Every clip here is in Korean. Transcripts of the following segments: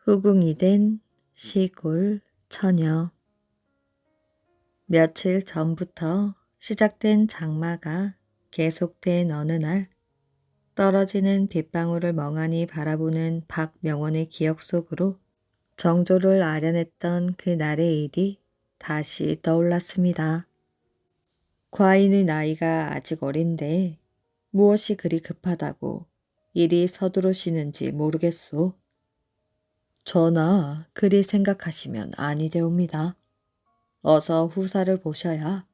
후궁이 된 시골 처녀. 며칠 전부터 시작된 장마가 계속된 어느 날, 떨어지는 빗방울을 멍하니 바라보는 박명원의 기억 속으로 정조를 아련했던 그날의 일이 다시 떠올랐습니다. 과인의 나이가 아직 어린데 무엇이 그리 급하다고 일이 서두르시는지 모르겠소. 전하, 그리 생각하시면 아니되옵니다. 어서 후사를 보셔야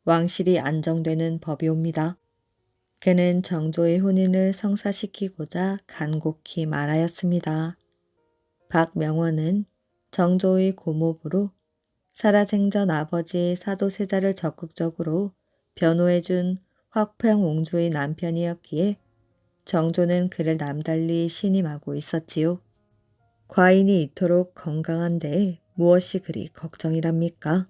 왕실이 안정되는 법이옵니다. 그는 정조의 혼인을 성사시키고자 간곡히 말하였습니다. 박명원은 정조의 고모부로 살아생전 아버지의 사도세자를 적극적으로 변호해준 화평옹주의 남편이었기에 정조는 그를 남달리 신임하고 있었지요. 과인이 이토록 건강한데 무엇이 그리 걱정이랍니까?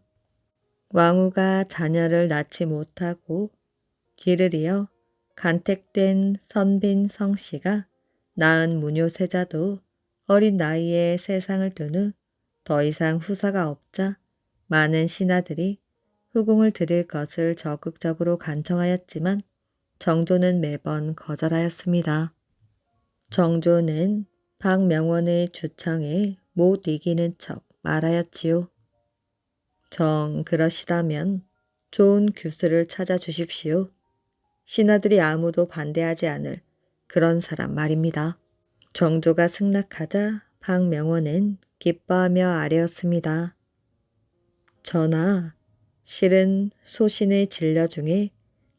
왕후가 자녀를 낳지 못하고 길을 이어 간택된 선빈 성씨가 낳은 무녀세자도 어린 나이에 세상을 뜬 후 더 이상 후사가 없자 많은 신하들이 후궁을 드릴 것을 적극적으로 간청하였지만 정조는 매번 거절하였습니다. 정조는 박명원의 주청에 못 이기는 척 말하였지요. 정 그러시다면 좋은 교수를 찾아주십시오. 신하들이 아무도 반대하지 않을 그런 사람 말입니다. 정조가 승낙하자 박명원은 기뻐하며 아뢰었습니다. 전하, 실은 소신의 진려 중에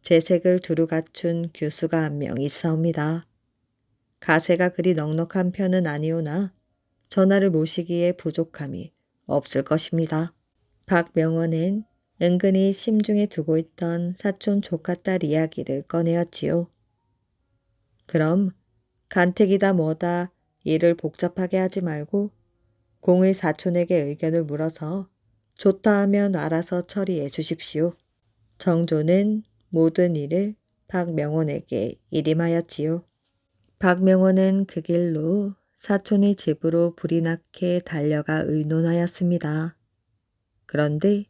재색을 두루 갖춘 교수가 한 명 있사옵니다. 가세가 그리 넉넉한 편은 아니오나 전하를 모시기에 부족함이 없을 것입니다. 박명원은 은근히 심중에 두고 있던 사촌 조카딸 이야기를 꺼내었지요. 그럼 간택이다 뭐다 일을 복잡하게 하지 말고 공의 사촌에게 의견을 물어서 좋다 하면 알아서 처리해 주십시오. 정조는 모든 일을 박명원에게 일임하였지요. 박명원은 그 길로 사촌의 집으로 불이 나게 달려가 의논하였습니다. 그런데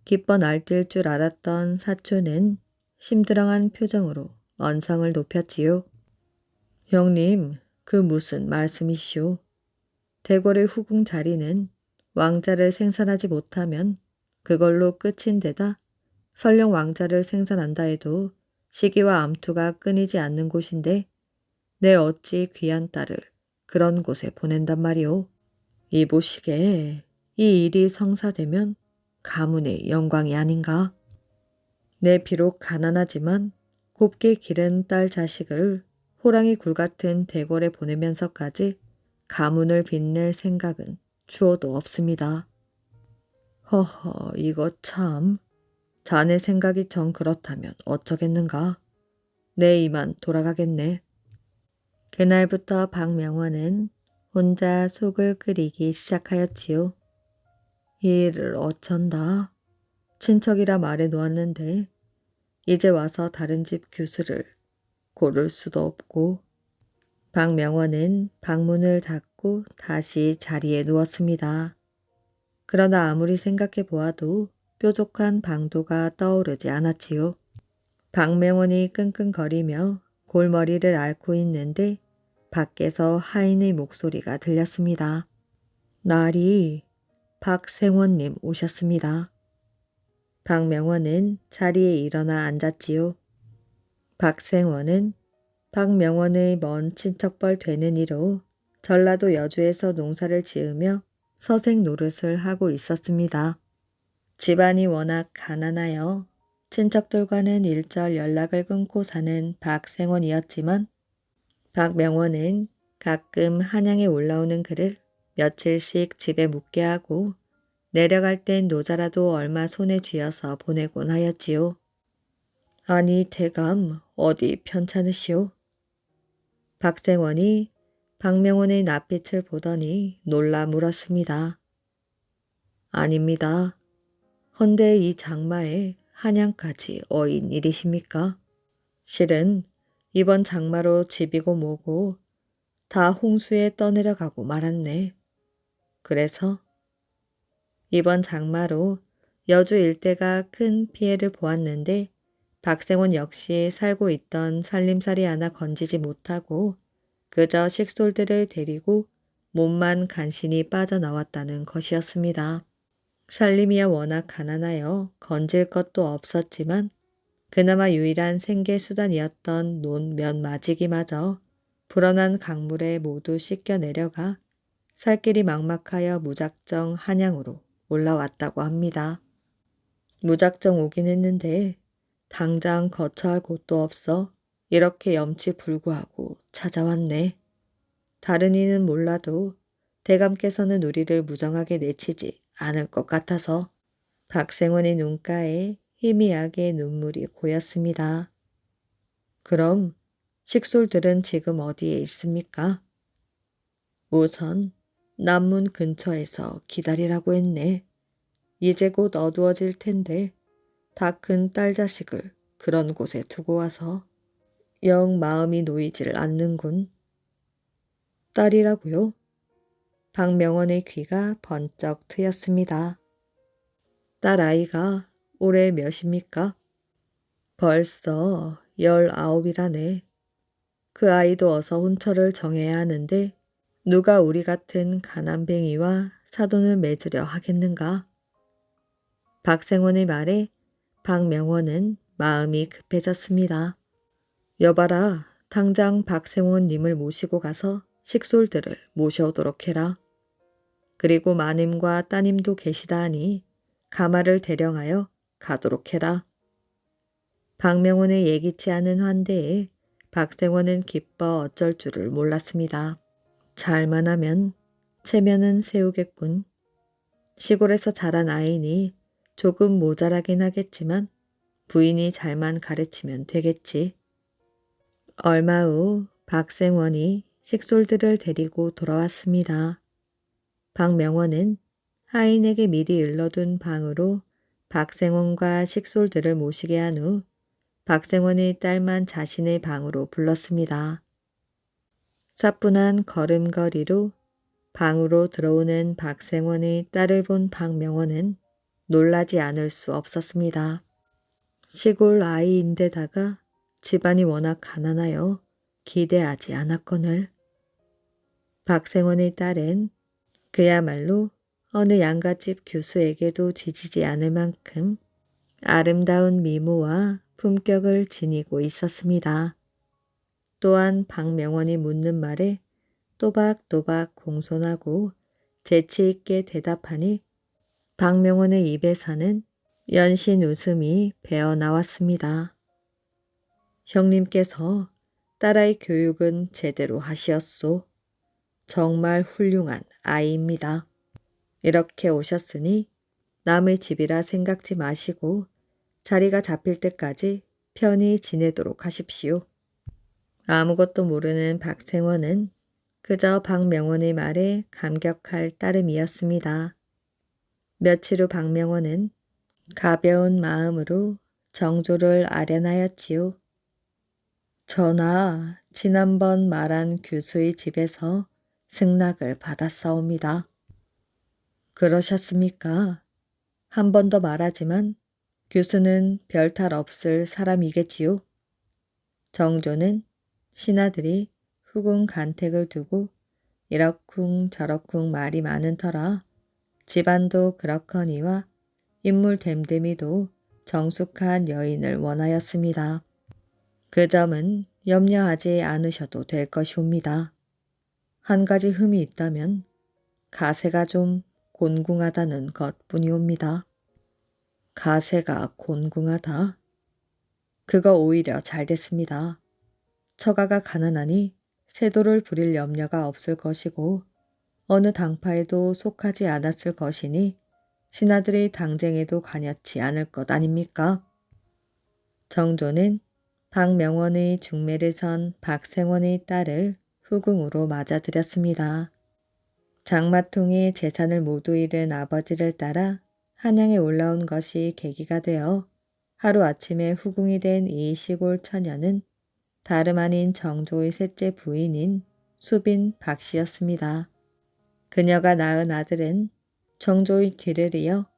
기뻐 날뛸 줄 알았던 사촌은 심드렁한 표정으로 언성을 높였지요. 형님, 그 무슨 말씀이시오? 대궐의 후궁 자리는 왕자를 생산하지 못하면 그걸로 끝인데다 설령 왕자를 생산한다 해도 시기와 암투가 끊이지 않는 곳인데 내 어찌 귀한 딸을 그런 곳에 보낸단 말이오. 이보시게 이 일이 성사되면 가문의 영광이 아닌가. 내 비록 가난하지만 곱게 기른 딸 자식을 호랑이 굴 같은 대궐에 보내면서까지 가문을 빛낼 생각은 추호도 없습니다. 허허, 이거 참. 자네 생각이 정 그렇다면 어쩌겠는가. 내 이만 돌아가겠네. 그날부터 박명원은 혼자 속을 끓이기 시작하였지요. 이 일을 어쩐다. 친척이라 말해 놓았는데 이제 와서 다른 집 교수를 고를 수도 없고. 박명원은 방문을 닫고 다시 자리에 누웠습니다. 그러나 아무리 생각해 보아도 뾰족한 방도가 떠오르지 않았지요. 박명원이 끙끙거리며 골머리를 앓고 있는데 밖에서 하인의 목소리가 들렸습니다. 날이 박생원님 오셨습니다. 박명원은 자리에 일어나 앉았지요. 박생원은 박명원의 먼 친척벌 되는 이로 전라도 여주에서 농사를 지으며 서생 노릇을 하고 있었습니다. 집안이 워낙 가난하여 친척들과는 일절 연락을 끊고 사는 박생원이었지만 박명원은 가끔 한양에 올라오는 그를 며칠씩 집에 묵게 하고 내려갈 땐 노자라도 얼마 손에 쥐어서 보내곤 하였지요. 아니 대감 어디 편찮으시오? 박생원이 박명원의 낯빛을 보더니 놀라 물었습니다. 아닙니다. 헌데 이 장마에 한양까지 어인 일이십니까? 실은 이번 장마로 집이고 뭐고 다 홍수에 떠내려가고 말았네. 그래서 이번 장마로 여주 일대가 큰 피해를 보았는데 박생원 역시 살고 있던 살림살이 하나 건지지 못하고 그저 식솔들을 데리고 몸만 간신히 빠져나왔다는 것이었습니다. 살림이야 워낙 가난하여 건질 것도 없었지만 그나마 유일한 생계수단이었던 논 몇 마지기마저 불어난 강물에 모두 씻겨 내려가 살 길이 막막하여 무작정 한양으로 올라왔다고 합니다. 무작정 오긴 했는데 당장 거처할 곳도 없어 이렇게 염치불구하고 찾아왔네. 다른 이는 몰라도 대감께서는 우리를 무정하게 내치지 않을 것 같아서. 박생원의 눈가에 희미하게 눈물이 고였습니다. 그럼 식솔들은 지금 어디에 있습니까? 우선 남문 근처에서 기다리라고 했네. 이제 곧 어두워질 텐데 다 큰 딸 자식을 그런 곳에 두고 와서 영 마음이 놓이질 않는군. 딸이라고요? 박명원의 귀가 번쩍 트였습니다. 딸 아이가 올해 몇입니까? 벌써 19이라네. 그 아이도 어서 혼처를 정해야 하는데 누가 우리 같은 가난뱅이와 사돈을 맺으려 하겠는가? 박생원의 말에 박명원은 마음이 급해졌습니다. 여봐라, 당장 박생원님을 모시고 가서 식솔들을 모셔오도록 해라. 그리고 마님과 따님도 계시다 하니 가마를 대령하여 가도록 해라. 박명원의 예기치 않은 환대에 박생원은 기뻐 어쩔 줄을 몰랐습니다. 잘만 하면 체면은 세우겠군. 시골에서 자란 아이니 조금 모자라긴 하겠지만 부인이 잘만 가르치면 되겠지. 얼마 후 박생원이 식솔들을 데리고 돌아왔습니다. 박명원은 하인에게 미리 일러둔 방으로 박생원과 식솔들을 모시게 한 후 박생원의 딸만 자신의 방으로 불렀습니다. 사뿐한 걸음걸이로 방으로 들어오는 박생원의 딸을 본 박명원은 놀라지 않을 수 없었습니다. 시골 아이인데다가 집안이 워낙 가난하여 기대하지 않았거늘. 박생원의 딸은 그야말로 어느 양가집 교수에게도 지지지 않을 만큼 아름다운 미모와 품격을 지니고 있었습니다. 또한 박명원이 묻는 말에 또박또박 공손하고 재치 있게 대답하니 박명원의 입에서는 연신 웃음이 배어 나왔습니다. 형님께서 딸아이 교육은 제대로 하시었소. 정말 훌륭한 아이입니다. 이렇게 오셨으니 남의 집이라 생각지 마시고 자리가 잡힐 때까지 편히 지내도록 하십시오. 아무것도 모르는 박생원은 그저 박명원의 말에 감격할 따름이었습니다. 며칠 후 박명원은 가벼운 마음으로 정조를 아련하였지요. 전하, 지난번 말한 교수의 집에서 승낙을 받았사옵니다. 그러셨습니까? 한 번 더 말하지만 교수는 별탈 없을 사람이겠지요. 정조는 신하들이 후궁 간택을 두고 이러쿵 저러쿵 말이 많은 터라 집안도 그렇거니와 인물 됨됨이도 정숙한 여인을 원하였습니다. 그 점은 염려하지 않으셔도 될 것이옵니다. 한 가지 흠이 있다면 가세가 좀 곤궁하다는 것뿐이옵니다. 가세가 곤궁하다? 그거 오히려 잘 됐습니다. 처가가 가난하니 세도를 부릴 염려가 없을 것이고 어느 당파에도 속하지 않았을 것이니 신하들의 당쟁에도 관여치 않을 것 아닙니까? 정조는 박명원의 중매를 선 박생원의 딸을 후궁으로 맞아들였습니다. 장마통에 재산을 모두 잃은 아버지를 따라 한양에 올라온 것이 계기가 되어 하루아침에 후궁이 된 이 시골 처녀는 다름 아닌 정조의 셋째 부인인 수빈 박씨였습니다. 그녀가 낳은 아들은 정조의 뒤를 이어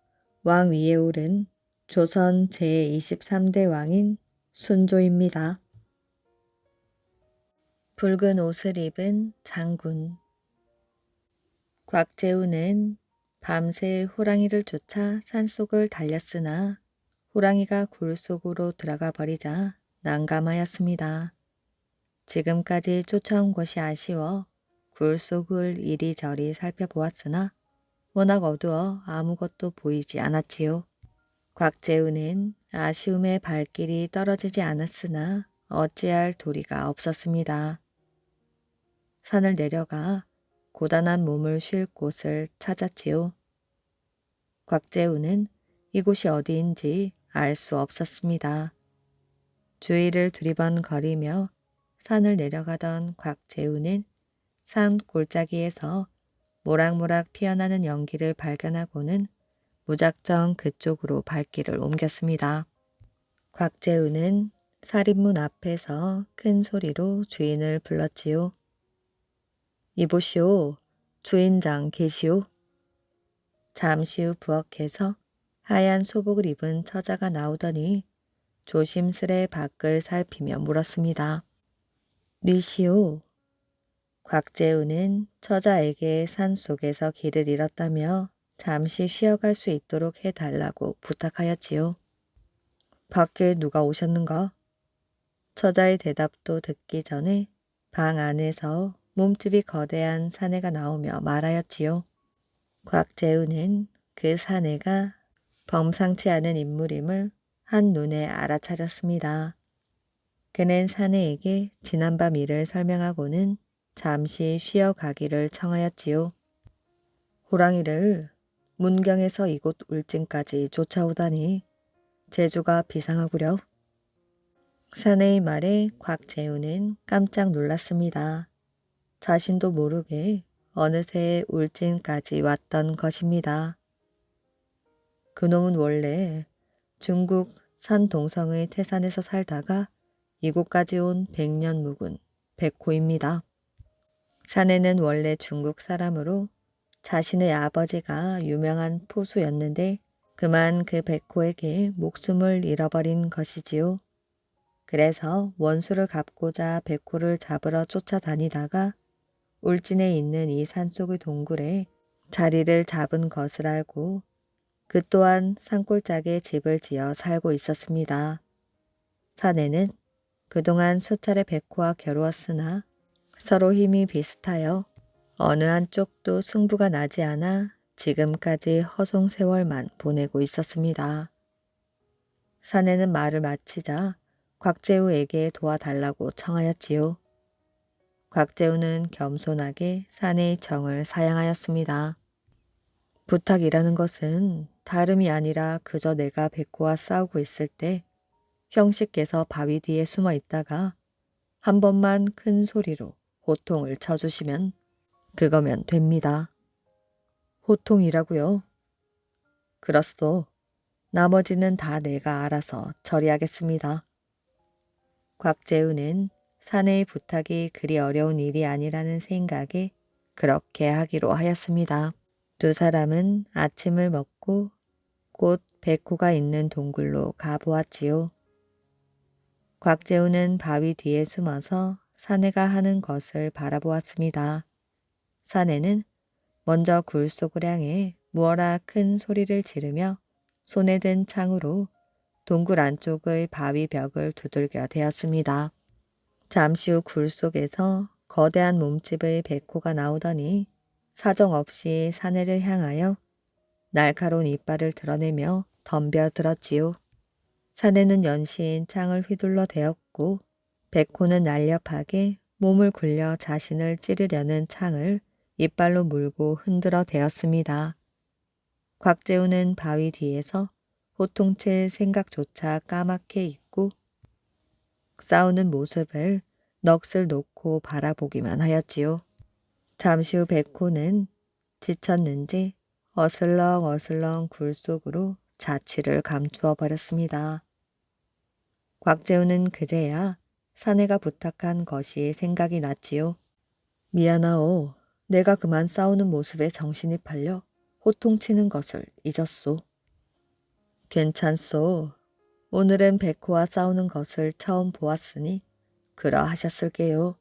왕 위에 오른 조선 제23대 왕인 순조입니다. 붉은 옷을 입은 장군. 곽재우는 밤새 호랑이를 쫓아 산속을 달렸으나 호랑이가 굴 속으로 들어가 버리자 난감하였습니다. 지금까지 쫓아온 것이 아쉬워 굴 속을 이리저리 살펴보았으나 워낙 어두워 아무것도 보이지 않았지요. 곽재우는 아쉬움에 발길이 떨어지지 않았으나 어찌할 도리가 없었습니다. 산을 내려가 고단한 몸을 쉴 곳을 찾았지요. 곽재우는 이곳이 어디인지 알 수 없었습니다. 주위를 두리번거리며 산을 내려가던 곽재우는 산 골짜기에서 모락모락 피어나는 연기를 발견하고는 무작정 그쪽으로 발길을 옮겼습니다. 곽재우는 살인문 앞에서 큰 소리로 주인을 불렀지요. 이보시오, 주인장 계시오. 잠시 후 부엌에서 하얀 소복을 입은 처자가 나오더니 조심스레 밖을 살피며 물었습니다. 리시오. 곽재우는 처자에게 산속에서 길을 잃었다며 잠시 쉬어갈 수 있도록 해달라고 부탁하였지요. 밖에 누가 오셨는가? 처자의 대답도 듣기 전에 방 안에서 몸집이 거대한 사내가 나오며 말하였지요. 곽재우는 그 사내가 범상치 않은 인물임을 한눈에 알아차렸습니다. 그는 사내에게 지난밤 일을 설명하고는 잠시 쉬어가기를 청하였지요. 호랑이를 문경에서 이곳 울진까지 쫓아오다니 재주가 비상하구려. 사내의 말에 곽재우는 깜짝 놀랐습니다. 자신도 모르게 어느새 울진까지 왔던 것입니다. 그놈은 원래 중국 산동성의 태산에서 살다가 이곳까지 온 100년 묵은 백호입니다. 사내는 원래 중국 사람으로 자신의 아버지가 유명한 포수였는데 그만 그 백호에게 목숨을 잃어버린 것이지요. 그래서 원수를 갚고자 백호를 잡으러 쫓아다니다가 울진에 있는 이 산속의 동굴에 자리를 잡은 것을 알고 그 또한 산골짜기에 집을 지어 살고 있었습니다. 사내는 그동안 수차례 백호와 겨루었으나 서로 힘이 비슷하여 어느 한쪽도 승부가 나지 않아 지금까지 허송세월만 보내고 있었습니다. 사내는 말을 마치자 곽재우에게 도와달라고 청하였지요. 곽재우는 겸손하게 사내의 정을 사양하였습니다. 부탁이라는 것은 다름이 아니라 그저 내가 백호와 싸우고 있을 때 형씨께서 바위 뒤에 숨어 있다가 한 번만 큰 소리로 호통을 쳐주시면 그거면 됩니다. 호통이라고요? 그렇소. 나머지는 다 내가 알아서 처리하겠습니다. 곽재우는 사내의 부탁이 그리 어려운 일이 아니라는 생각에 그렇게 하기로 하였습니다. 두 사람은 아침을 먹고 곧 백호가 있는 동굴로 가보았지요. 곽재우는 바위 뒤에 숨어서 사내가 하는 것을 바라보았습니다. 사내는 먼저 굴 속을 향해 무어라 큰 소리를 지르며 손에 든 창으로 동굴 안쪽의 바위 벽을 두들겨 대었습니다. 잠시 후 굴 속에서 거대한 몸집의 백호가 나오더니 사정없이 사내를 향하여 날카로운 이빨을 드러내며 덤벼들었지요. 사내는 연신 창을 휘둘러 대었고 백호는 날렵하게 몸을 굴려 자신을 찌르려는 창을 이빨로 물고 흔들어 대었습니다. 곽재우는 바위 뒤에서 호통칠 생각조차 까맣게 잊고 싸우는 모습을 넋을 놓고 바라보기만 하였지요. 잠시 후 백호는 지쳤는지 어슬렁어슬렁 굴 속으로 자취를 감추어 버렸습니다. 곽재우는 그제야 사내가 부탁한 것이 생각이 났지요. 미안하오. 내가 그만 싸우는 모습에 정신이 팔려 호통치는 것을 잊었소. 괜찮소. 오늘은 백호와 싸우는 것을 처음 보았으니 그러하셨을게요.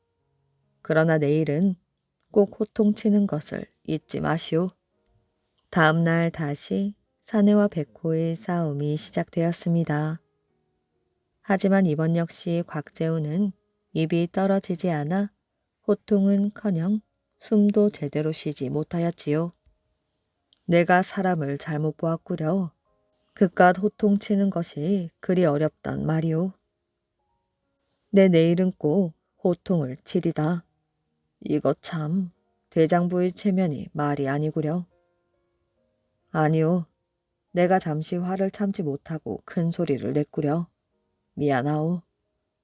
그러나 내일은 꼭 호통치는 것을 잊지 마시오. 다음 날 다시 사내와 백호의 싸움이 시작되었습니다. 하지만 이번 역시 곽재우는 입이 떨어지지 않아 호통은커녕 숨도 제대로 쉬지 못하였지요. 내가 사람을 잘못 보았구려. 그깟 호통치는 것이 그리 어렵단 말이오. 내 내일은 꼭 호통을 치리다. 이거 참 대장부의 체면이 말이 아니구려. 아니오. 내가 잠시 화를 참지 못하고 큰 소리를 냈구려. 미안하오.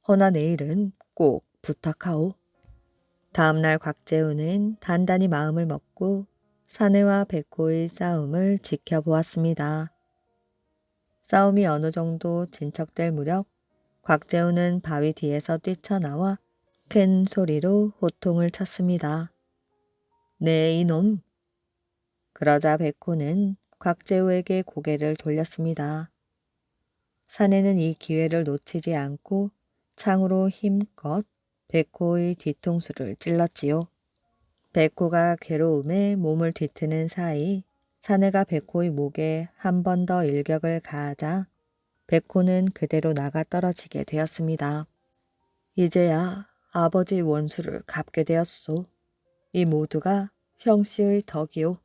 허나 내일은 꼭 부탁하오. 다음날 곽재우는 단단히 마음을 먹고 사내와 백호의 싸움을 지켜보았습니다. 싸움이 어느 정도 진척될 무렵 곽재우는 바위 뒤에서 뛰쳐나와 큰 소리로 호통을 쳤습니다. 네, 이놈. 그러자 백호는 곽재우에게 고개를 돌렸습니다. 사내는 이 기회를 놓치지 않고 창으로 힘껏 백호의 뒤통수를 찔렀지요. 백호가 괴로움에 몸을 뒤트는 사이 사내가 백호의 목에 한 번 더 일격을 가하자 백호는 그대로 나가 떨어지게 되었습니다. 이제야 아버지 원수를 갚게 되었소. 이 모두가 형씨의 덕이오.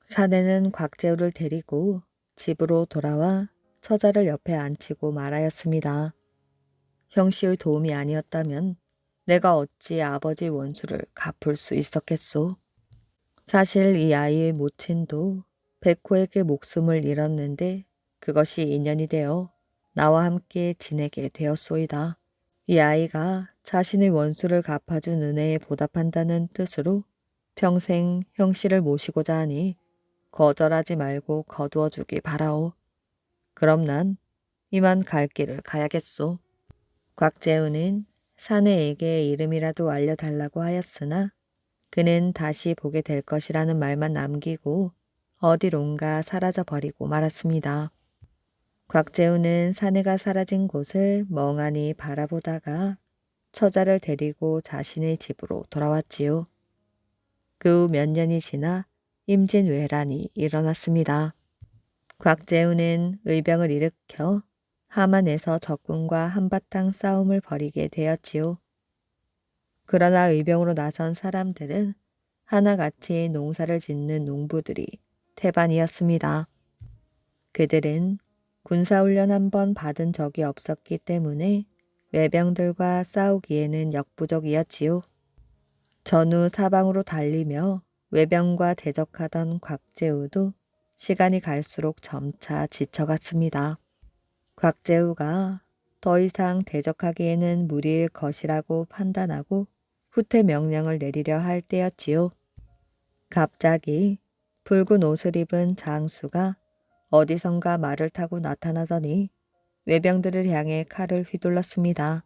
사내는 곽재우를 데리고 집으로 돌아와 처자를 옆에 앉히고 말하였습니다. 형씨의 도움이 아니었다면 내가 어찌 아버지 원수를 갚을 수 있었겠소. 사실 이 아이의 모친도 백호에게 목숨을 잃었는데 그것이 인연이 되어 나와 함께 지내게 되었소이다. 이 아이가 자신의 원수를 갚아준 은혜에 보답한다는 뜻으로 평생 형씨를 모시고자 하니 거절하지 말고 거두어주기 바라오. 그럼 난 이만 갈 길을 가야겠소. 곽재우는 사내에게 이름이라도 알려달라고 하였으나 그는 다시 보게 될 것이라는 말만 남기고 어디론가 사라져버리고 말았습니다. 곽재우는 사내가 사라진 곳을 멍하니 바라보다가 처자를 데리고 자신의 집으로 돌아왔지요. 그 후 몇 년이 지나 임진왜란이 일어났습니다. 곽재우는 의병을 일으켜 함안에서 적군과 한바탕 싸움을 벌이게 되었지요. 그러나 의병으로 나선 사람들은 하나같이 농사를 짓는 농부들이 태반이었습니다. 그들은 군사훈련 한 번 받은 적이 없었기 때문에 외병들과 싸우기에는 역부족이었지요. 전후 사방으로 달리며 외병과 대적하던 곽재우도 시간이 갈수록 점차 지쳐갔습니다. 곽재우가 더 이상 대적하기에는 무리일 것이라고 판단하고 후퇴 명령을 내리려 할 때였지요. 갑자기 붉은 옷을 입은 장수가 어디선가 말을 타고 나타나더니 외병들을 향해 칼을 휘둘렀습니다.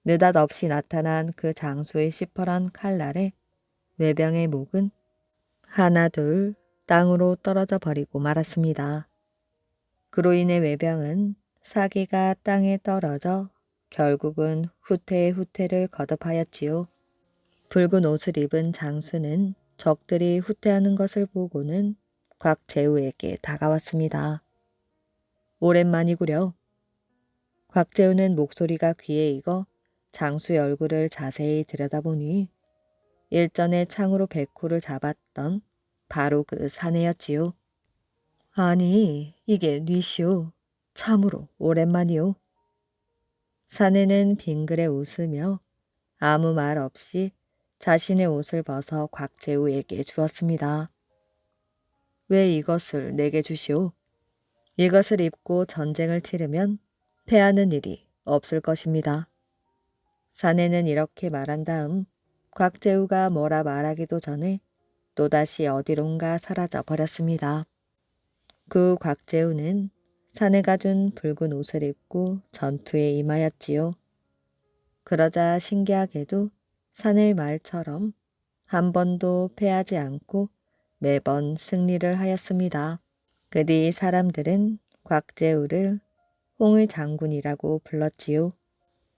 느닷없이 나타난 그 장수의 시퍼런 칼날에 외병의 목은 하나 둘 땅으로 떨어져 버리고 말았습니다. 그로 인해 외병은 사기가 땅에 떨어져 결국은 후퇴의 후퇴를 거듭하였지요. 붉은 옷을 입은 장수는 적들이 후퇴하는 것을 보고는 곽재우에게 다가왔습니다. 오랜만이구려. 곽재우는 목소리가 귀에 익어 장수의 얼굴을 자세히 들여다보니 일전에 창으로 백호를 잡았던 바로 그 사내였지요. 아니, 이게 뉘시오. 참으로 오랜만이오. 사내는 빙그레 웃으며 아무 말 없이 자신의 옷을 벗어 곽재우에게 주었습니다. 왜 이것을 내게 주시오? 이것을 입고 전쟁을 치르면 패하는 일이 없을 것입니다. 사내는 이렇게 말한 다음 곽재우가 뭐라 말하기도 전에 또다시 어디론가 사라져 버렸습니다. 그 곽재우는 사내가 준 붉은 옷을 입고 전투에 임하였지요. 그러자 신기하게도 사내의 말처럼 한 번도 패하지 않고 매번 승리를 하였습니다. 그 뒤 사람들은 곽재우를 홍의 장군이라고 불렀지요.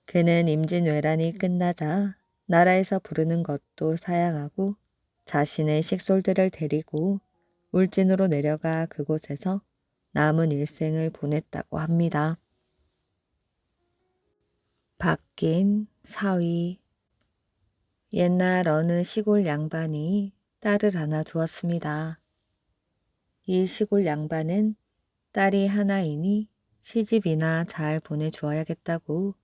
그는 임진왜란이 끝나자 나라에서 부르는 것도 사양하고 자신의 식솔들을 데리고 울진으로 내려가 그곳에서 남은 일생을 보냈다고 합니다. 바뀐 사위. 옛날 어느 시골 양반이 딸을 하나 두었습니다. 이 시골 양반은 딸이 하나이니 시집이나 잘 보내주어야겠다고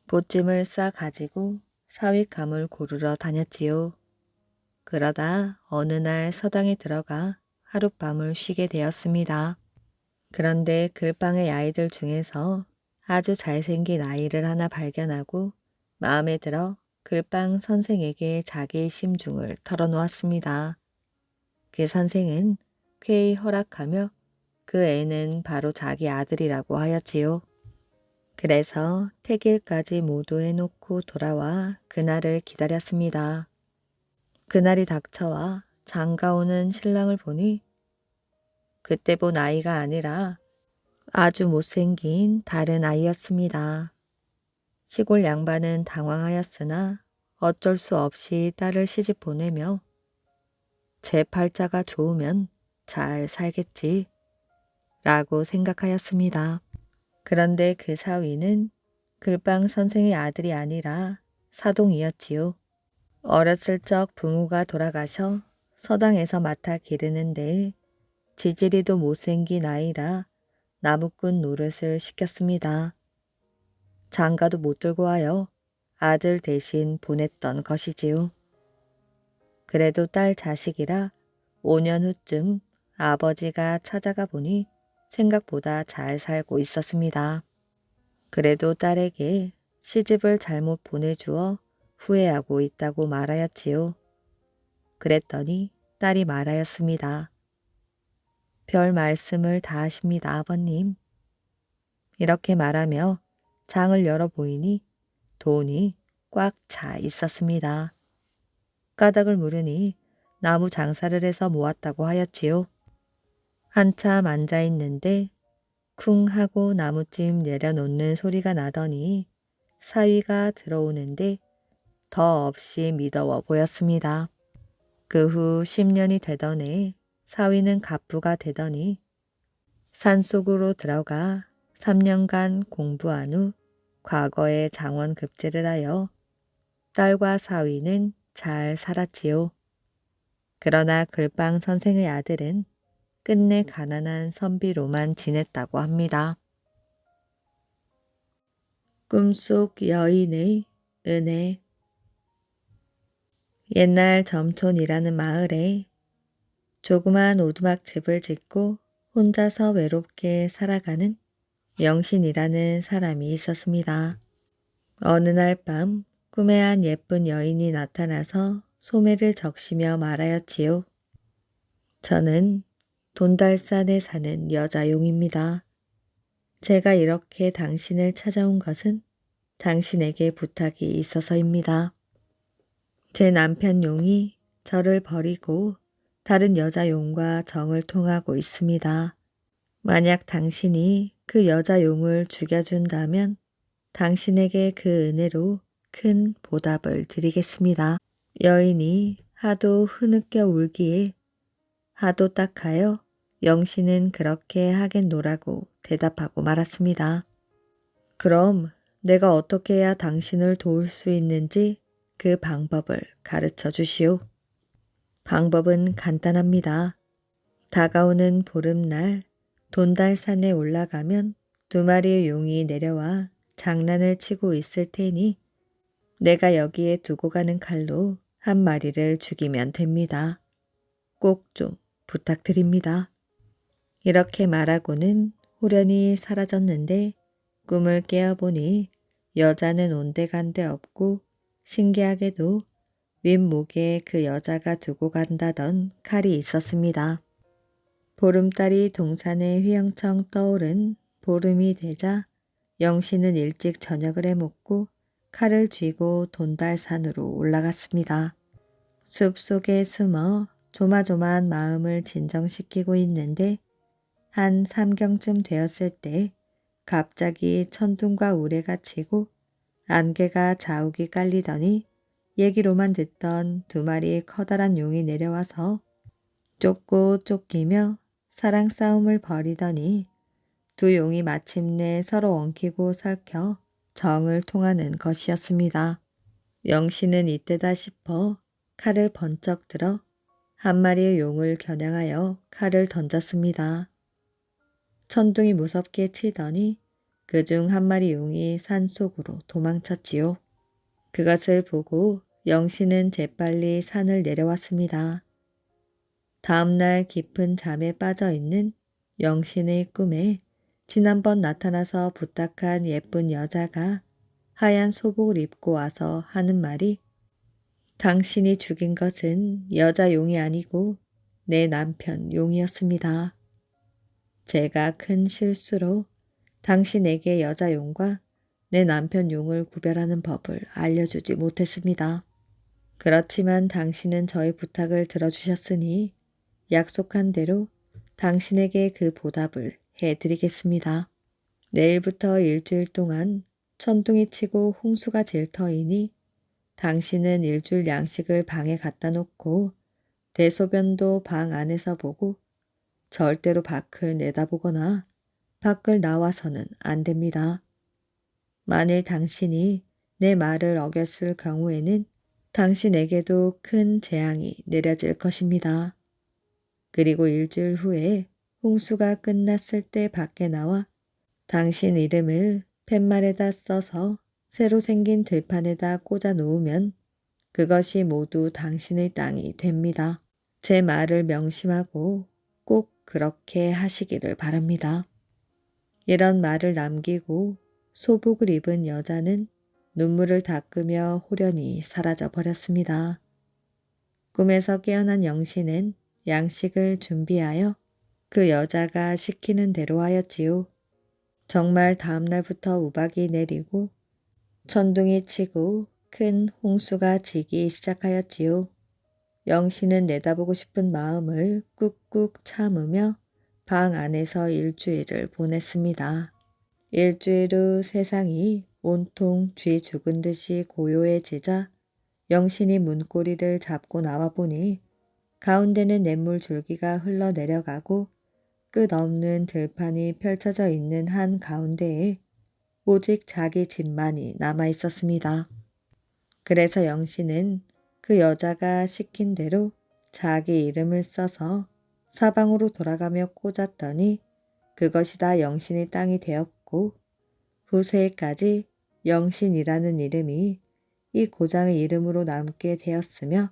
보찜을 싸 가지고 사윗감을 고르러 다녔지요. 그러다 어느 날 서당에 들어가 하룻밤을 쉬게 되었습니다. 그런데 글방의 아이들 중에서 아주 잘생긴 아이를 하나 발견하고 마음에 들어 글방 선생에게 자기의 심중을 털어놓았습니다. 그 선생은 쾌히 허락하며 그 애는 바로 자기 아들이라고 하였지요. 그래서 퇴길까지 모두 해놓고 돌아와 그날을 기다렸습니다. 그날이 닥쳐와 장가오는 신랑을 보니 그때 본 아이가 아니라 아주 못생긴 다른 아이였습니다. 시골 양반은 당황하였으나 어쩔 수 없이 딸을 시집 보내며 제 팔자가 좋으면 잘 살겠지 라고 생각하였습니다. 그런데 그 사위는 글방 선생의 아들이 아니라 사동이었지요. 어렸을 적 부모가 돌아가셔 서당에서 맡아 기르는데 지지리도 못생긴 아이라 나무꾼 노릇을 시켰습니다. 장가도 못 들고 와요. 아들 대신 보냈던 것이지요. 그래도 딸 자식이라 5년 후쯤 아버지가 찾아가 보니 생각보다 잘 살고 있었습니다. 그래도 딸에게 시집을 잘못 보내주어 후회하고 있다고 말하였지요. 그랬더니 딸이 말하였습니다. 별 말씀을 다 하십니다, 아버님. 이렇게 말하며 장을 열어보이니 돈이 꽉 차 있었습니다. 까닭을 물으니 나무 장사를 해서 모았다고 하였지요. 한참 앉아있는데 쿵 하고 나무찜 내려놓는 소리가 나더니 사위가 들어오는데 더없이 미더워 보였습니다. 그 후 10년이 되던 해 사위는 갑부가 되더니 산속으로 들어가 3년간 공부한 후 과거에 장원급제를 하여 딸과 사위는 잘 살았지요. 그러나 글방 선생의 아들은 끝내 가난한 선비로만 지냈다고 합니다. 꿈속 여인의 은혜. 옛날 점촌이라는 마을에 조그만 오두막 집을 짓고 혼자서 외롭게 살아가는 영신이라는 사람이 있었습니다. 어느 날 밤 꿈에 한 예쁜 여인이 나타나서 소매를 적시며 말하였지요. 저는 돈달산에 사는 여자용입니다. 제가 이렇게 당신을 찾아온 것은 당신에게 부탁이 있어서입니다. 제 남편 용이 저를 버리고 다른 여자 용과 정을 통하고 있습니다. 만약 당신이 그 여자 용을 죽여준다면 당신에게 그 은혜로 큰 보답을 드리겠습니다. 여인이 하도 흐느껴 울기에 하도 딱하여 영신은 그렇게 하겠노라고 대답하고 말았습니다. 그럼 내가 어떻게 해야 당신을 도울 수 있는지 그 방법을 가르쳐 주시오. 방법은 간단합니다. 다가오는 보름날 돈달산에 올라가면 2마리의 용이 내려와 장난을 치고 있을 테니 내가 여기에 두고 가는 칼로 1마리를 죽이면 됩니다. 꼭 좀 부탁드립니다. 이렇게 말하고는 호련히 사라졌는데 꿈을 깨어보니 여자는 온데간데 없고 신기하게도 윗목에 그 여자가 두고 간다던 칼이 있었습니다. 보름달이 동산에 휘영청 떠오른 보름이 되자 영신은 일찍 저녁을 해먹고 칼을 쥐고 돈달산으로 올라갔습니다. 숲속에 숨어 조마조마한 마음을 진정시키고 있는데 한 삼경쯤 되었을 때 갑자기 천둥과 우레가 치고 안개가 자욱이 깔리더니 얘기로만 듣던 두 마리의 커다란 용이 내려와서 쫓고 쫓기며 사랑 싸움을 벌이더니 두 용이 마침내 서로 엉키고 설켜 정을 통하는 것이었습니다. 영신은 이때다 싶어 칼을 번쩍 들어 한 마리의 용을 겨냥하여 칼을 던졌습니다. 천둥이 무섭게 치더니 그중 한 마리 용이 산속으로 도망쳤지요. 그것을 보고 영신은 재빨리 산을 내려왔습니다. 다음날 깊은 잠에 빠져 있는 영신의 꿈에 지난번 나타나서 부탁한 예쁜 여자가 하얀 소복을 입고 와서 하는 말이 당신이 죽인 것은 여자 용이 아니고 내 남편 용이었습니다. 제가 큰 실수로 당신에게 여자 용과 내 남편 용을 구별하는 법을 알려주지 못했습니다. 그렇지만 당신은 저의 부탁을 들어주셨으니 약속한 대로 당신에게 그 보답을 해드리겠습니다. 내일부터 일주일 동안 천둥이 치고 홍수가 질 터이니 당신은 일주일 양식을 방에 갖다 놓고 대소변도 방 안에서 보고 절대로 밖을 내다보거나 밖을 나와서는 안 됩니다. 만일 당신이 내 말을 어겼을 경우에는 당신에게도 큰 재앙이 내려질 것입니다. 그리고 일주일 후에 홍수가 끝났을 때 밖에 나와 당신 이름을 팻말에다 써서 새로 생긴 들판에다 꽂아 놓으면 그것이 모두 당신의 땅이 됩니다. 제 말을 명심하고 꼭 그렇게 하시기를 바랍니다. 이런 말을 남기고 소복을 입은 여자는 눈물을 닦으며 호련히 사라져 버렸습니다. 꿈에서 깨어난 영신은 양식을 준비하여 그 여자가 시키는 대로 하였지요. 정말 다음 날부터 우박이 내리고 천둥이 치고 큰 홍수가 지기 시작하였지요. 영신은 내다보고 싶은 마음을 꾹꾹 참으며 방 안에서 일주일을 보냈습니다. 일주일 후 세상이 온통 쥐 죽은 듯이 고요해지자 영신이 문고리를 잡고 나와보니 가운데는 냇물 줄기가 흘러내려가고 끝없는 들판이 펼쳐져 있는 한 가운데에 오직 자기 집만이 남아 있었습니다. 그래서 영신은 그 여자가 시킨 대로 자기 이름을 써서 사방으로 돌아가며 꽂았더니 그것이 다 영신의 땅이 되었고 후세에까지 영신이라는 이름이 이 고장의 이름으로 남게 되었으며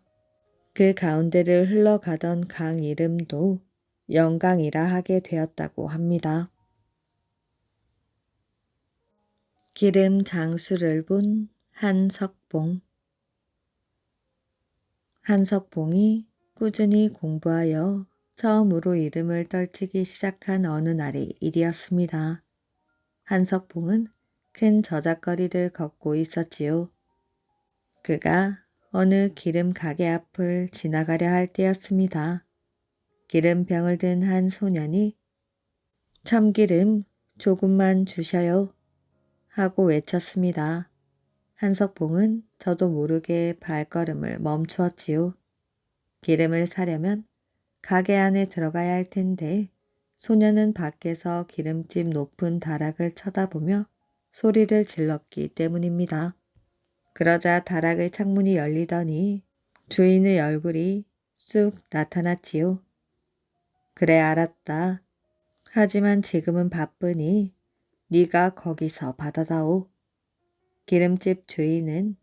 그 가운데를 흘러가던 강 이름도 영강이라 하게 되었다고 합니다. 기름 장수를 본 한석봉. 한석봉이 꾸준히 공부하여 처음으로 이름을 떨치기 시작한 어느 날이 일이었습니다. 한석봉은 큰 저작거리를 걷고 있었지요. 그가 어느 기름 가게 앞을 지나가려 할 때였습니다. 기름병을 든 한 소년이 참기름 조금만 주셔요 하고 외쳤습니다. 한석봉은 저도 모르게 발걸음을 멈추었지요. 기름을 사려면 가게 안에 들어가야 할 텐데 소년은 밖에서 기름집 높은 다락을 쳐다보며 소리를 질렀기 때문입니다. 그러자 다락의 창문이 열리더니 주인의 얼굴이 쑥 나타났지요. 그래 알았다. 하지만 지금은 바쁘니 네가 거기서 받아다오. 기름집 주인은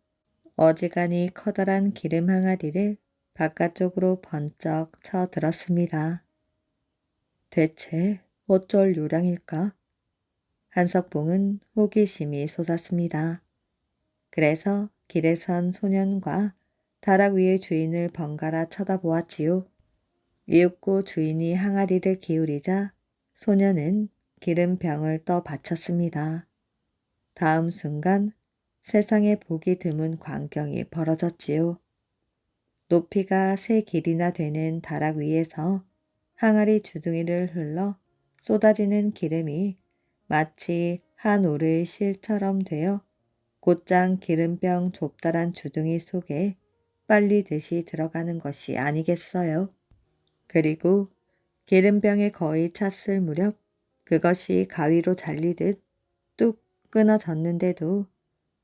어지간히 커다란 기름 항아리를 바깥쪽으로 번쩍 쳐들었습니다. 대체 어쩔 요량일까? 한석봉은 호기심이 솟았습니다. 그래서 길에 선 소년과 다락 위의 주인을 번갈아 쳐다보았지요. 이윽고 주인이 항아리를 기울이자 소년은 기름병을 떠받쳤습니다. 다음 순간 세상에 보기 드문 광경이 벌어졌지요. 높이가 3길이나 되는 다락 위에서 항아리 주둥이를 흘러 쏟아지는 기름이 마치 한 오르의 실처럼 되어 곧장 기름병 좁다란 주둥이 속에 빨리듯이 들어가는 것이 아니겠어요. 그리고 기름병에 거의 찼을 무렵 그것이 가위로 잘리듯 뚝 끊어졌는데도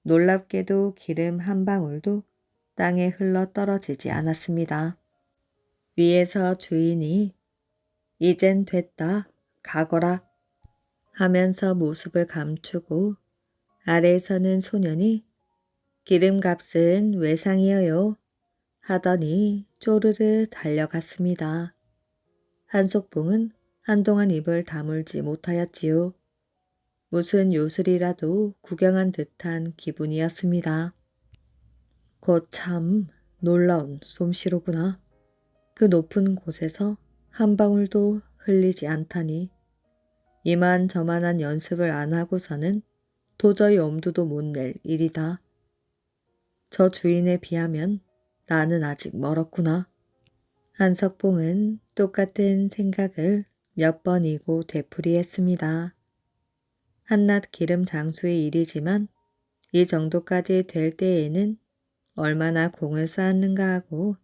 놀랍게도 기름 한 방울도 땅에 흘러 떨어지지 않았습니다. 위에서 주인이 이젠 됐다, 가거라 하면서 모습을 감추고 아래에서는 소년이 기름값은 외상이어요 하더니 쪼르르 달려갔습니다. 한석봉은 한동안 입을 다물지 못하였지요. 무슨 요술이라도 구경한 듯한 기분이었습니다. 곧 참 놀라운 솜씨로구나. 그 높은 곳에서 한 방울도 흘리지 않다니. 이만저만한 연습을 안 하고서는 도저히 엄두도 못 낼 일이다. 저 주인에 비하면 나는 아직 멀었구나. 한석봉은 똑같은 생각을 몇 번이고 되풀이했습니다. 한낱 기름 장수의 일이지만 이 정도까지 될 때에는 얼마나 공을 쌓았는가 하고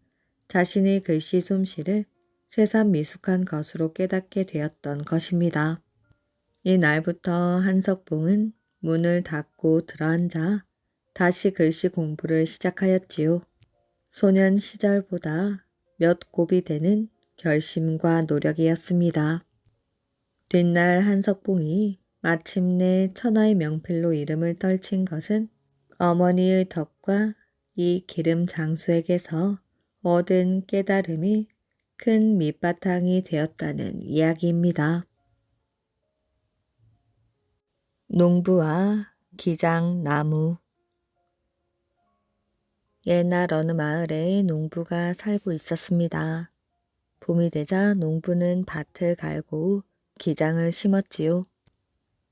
자신의 글씨 솜씨를 새삼 미숙한 것으로 깨닫게 되었던 것입니다. 이 날부터 한석봉은 문을 닫고 들어앉아 다시 글씨 공부를 시작하였지요. 소년 시절보다 몇 곱이 되는 결심과 노력이었습니다. 뒷날 한석봉이 마침내 천하의 명필로 이름을 떨친 것은 어머니의 덕과 이 기름 장수에게서 얻은 깨달음이 큰 밑바탕이 되었다는 이야기입니다. 농부와 기장나무. 옛날 어느 마을에 농부가 살고 있었습니다. 봄이 되자 농부는 밭을 갈고 기장을 심었지요.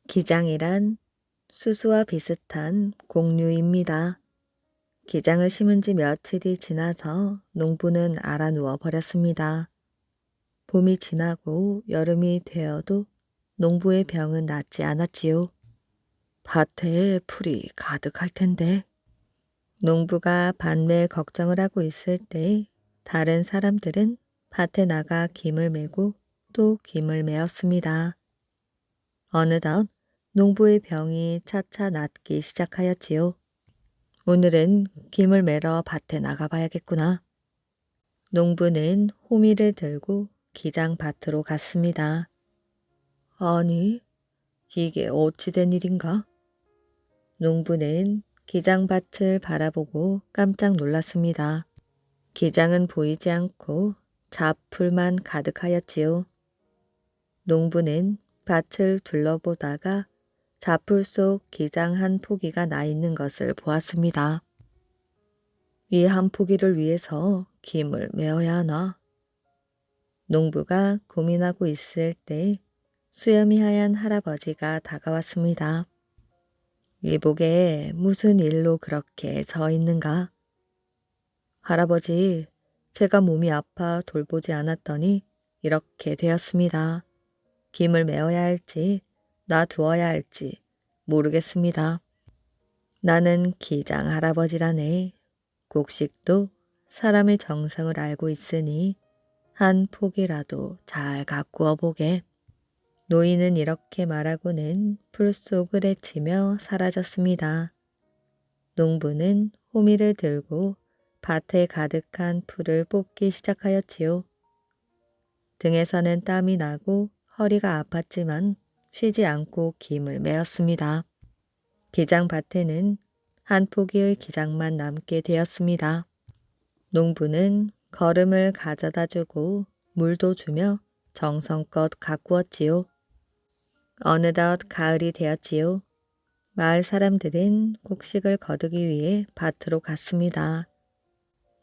기장이란 수수와 비슷한 곡류입니다. 기장을 심은 지 며칠이 지나서 농부는 알아누워 버렸습니다. 봄이 지나고 여름이 되어도 농부의 병은 낫지 않았지요. 밭에 풀이 가득할 텐데. 농부가 밭일 걱정을 하고 있을 때 다른 사람들은 밭에 나가 김을 메고 또 김을 메었습니다. 어느덧 농부의 병이 차차 낫기 시작하였지요. 오늘은 김을 매러 밭에 나가봐야겠구나. 농부는 호미를 들고 기장 밭으로 갔습니다. 아니, 이게 어찌 된 일인가? 농부는 기장밭을 바라보고 깜짝 놀랐습니다. 기장은 보이지 않고 잡풀만 가득하였지요. 농부는 밭을 둘러보다가 잡풀 속 기장 한 포기가 나 있는 것을 보았습니다. 이 한 포기를 위해서 김을 메어야 하나? 농부가 고민하고 있을 때 수염이 하얀 할아버지가 다가왔습니다. 이복에 무슨 일로 그렇게 서 있는가? 할아버지, 제가 몸이 아파 돌보지 않았더니 이렇게 되었습니다. 김을 메어야 할지 놔두어야 할지 모르겠습니다. 나는 기장 할아버지라네. 곡식도 사람의 정성을 알고 있으니 한 포기라도 잘 가꾸어 보게. 노인은 이렇게 말하고는 풀 속을 헤치며 사라졌습니다. 농부는 호미를 들고 밭에 가득한 풀을 뽑기 시작하였지요. 등에서는 땀이 나고 허리가 아팠지만 쉬지 않고 김을 메었습니다. 기장밭에는 한 포기의 기장만 남게 되었습니다. 농부는 거름을 가져다 주고 물도 주며 정성껏 가꾸었지요. 어느덧 가을이 되었지요. 마을 사람들은 곡식을 거두기 위해 밭으로 갔습니다.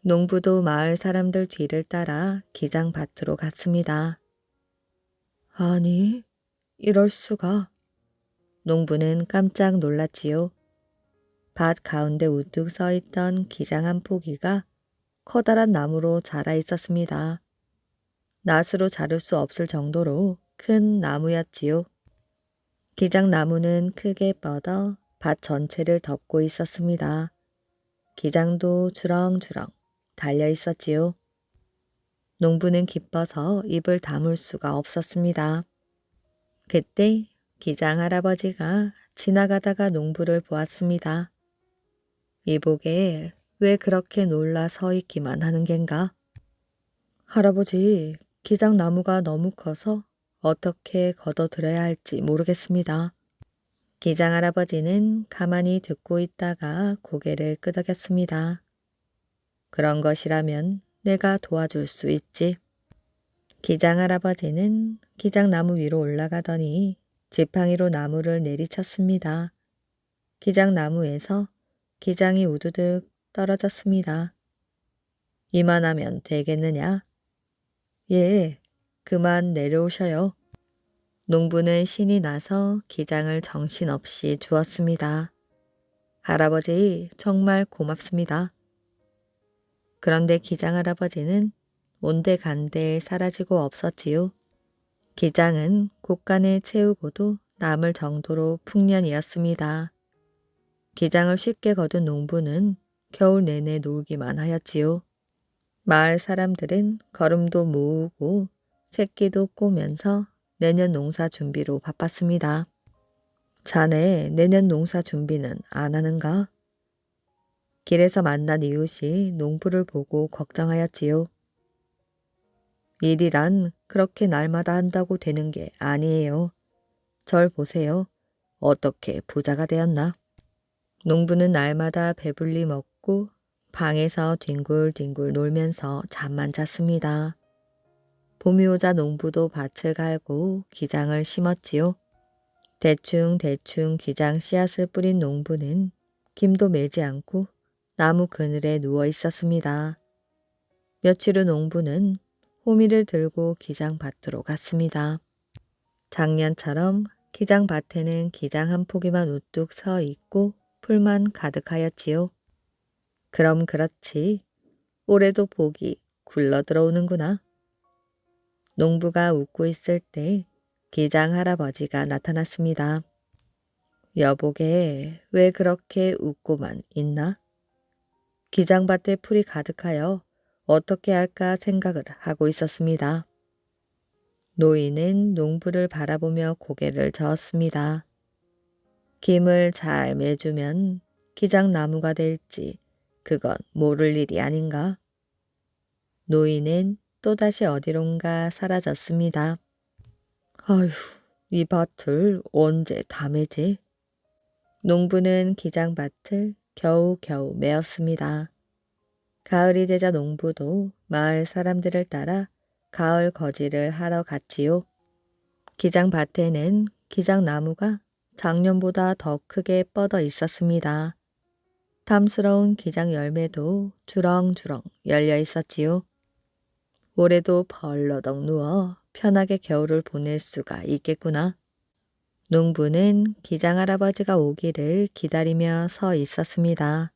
농부도 마을 사람들 뒤를 따라 기장밭으로 갔습니다. 아니, 이럴 수가. 농부는 깜짝 놀랐지요. 밭 가운데 우뚝 서 있던 기장 한 포기가 커다란 나무로 자라 있었습니다. 낫으로 자를 수 없을 정도로 큰 나무였지요. 기장나무는 크게 뻗어 밭 전체를 덮고 있었습니다. 기장도 주렁주렁 달려 있었지요. 농부는 기뻐서 입을 다물 수가 없었습니다. 그때 기장 할아버지가 지나가다가 농부를 보았습니다. 이보게 왜 그렇게 놀라 서 있기만 하는 겐가? 할아버지, 기장나무가 너무 커서 어떻게 걷어들여야 할지 모르겠습니다. 기장 할아버지는 가만히 듣고 있다가 고개를 끄덕였습니다. 그런 것이라면 내가 도와줄 수 있지. 기장 할아버지는 기장나무 위로 올라가더니 지팡이로 나무를 내리쳤습니다. 기장나무에서 기장이 우두둑 떨어졌습니다. 이만하면 되겠느냐? 예, 그만 내려오셔요. 농부는 신이 나서 기장을 정신없이 주었습니다. 할아버지, 정말 고맙습니다. 그런데 기장 할아버지는 온데간데 사라지고 없었지요. 기장은 곳간을 채우고도 남을 정도로 풍년이었습니다. 기장을 쉽게 거둔 농부는 겨울 내내 놀기만 하였지요. 마을 사람들은 거름도 모으고 새끼도 꼬면서 내년 농사 준비로 바빴습니다. 자네 내년 농사 준비는 안 하는가? 길에서 만난 이웃이 농부를 보고 걱정하였지요. 일이란 그렇게 날마다 한다고 되는 게 아니에요. 절 보세요. 어떻게 부자가 되었나? 농부는 날마다 배불리 먹고 방에서 뒹굴뒹굴 놀면서 잠만 잤습니다. 봄이 오자 농부도 밭을 갈고 기장을 심었지요. 대충 기장 씨앗을 뿌린 농부는 김도 매지 않고 나무 그늘에 누워 있었습니다. 며칠 후 농부는 호미를 들고 기장 밭으로 갔습니다. 작년처럼 기장 밭에는 기장 한 포기만 우뚝 서 있고 풀만 가득하였지요. 그럼 그렇지. 올해도 복이 굴러 들어오는구나. 농부가 웃고 있을 때 기장 할아버지가 나타났습니다. 여보게 왜 그렇게 웃고만 있나? 기장밭에 풀이 가득하여 어떻게 할까 생각을 하고 있었습니다. 노인은 농부를 바라보며 고개를 저었습니다. 김을 잘 매주면 기장나무가 될지 그건 모를 일이 아닌가? 노인은 또다시 어디론가 사라졌습니다. 아휴, 이 밭을 언제 다 매지? 농부는 기장밭을 겨우겨우 메었습니다. 가을이 되자 농부도 마을 사람들을 따라 가을 거지를 하러 갔지요. 기장밭에는 기장나무가 작년보다 더 크게 뻗어 있었습니다. 탐스러운 기장 열매도 주렁주렁 열려 있었지요. 올해도 벌러덩 누워 편하게 겨울을 보낼 수가 있겠구나. 농부는 기장 할아버지가 오기를 기다리며 서 있었습니다.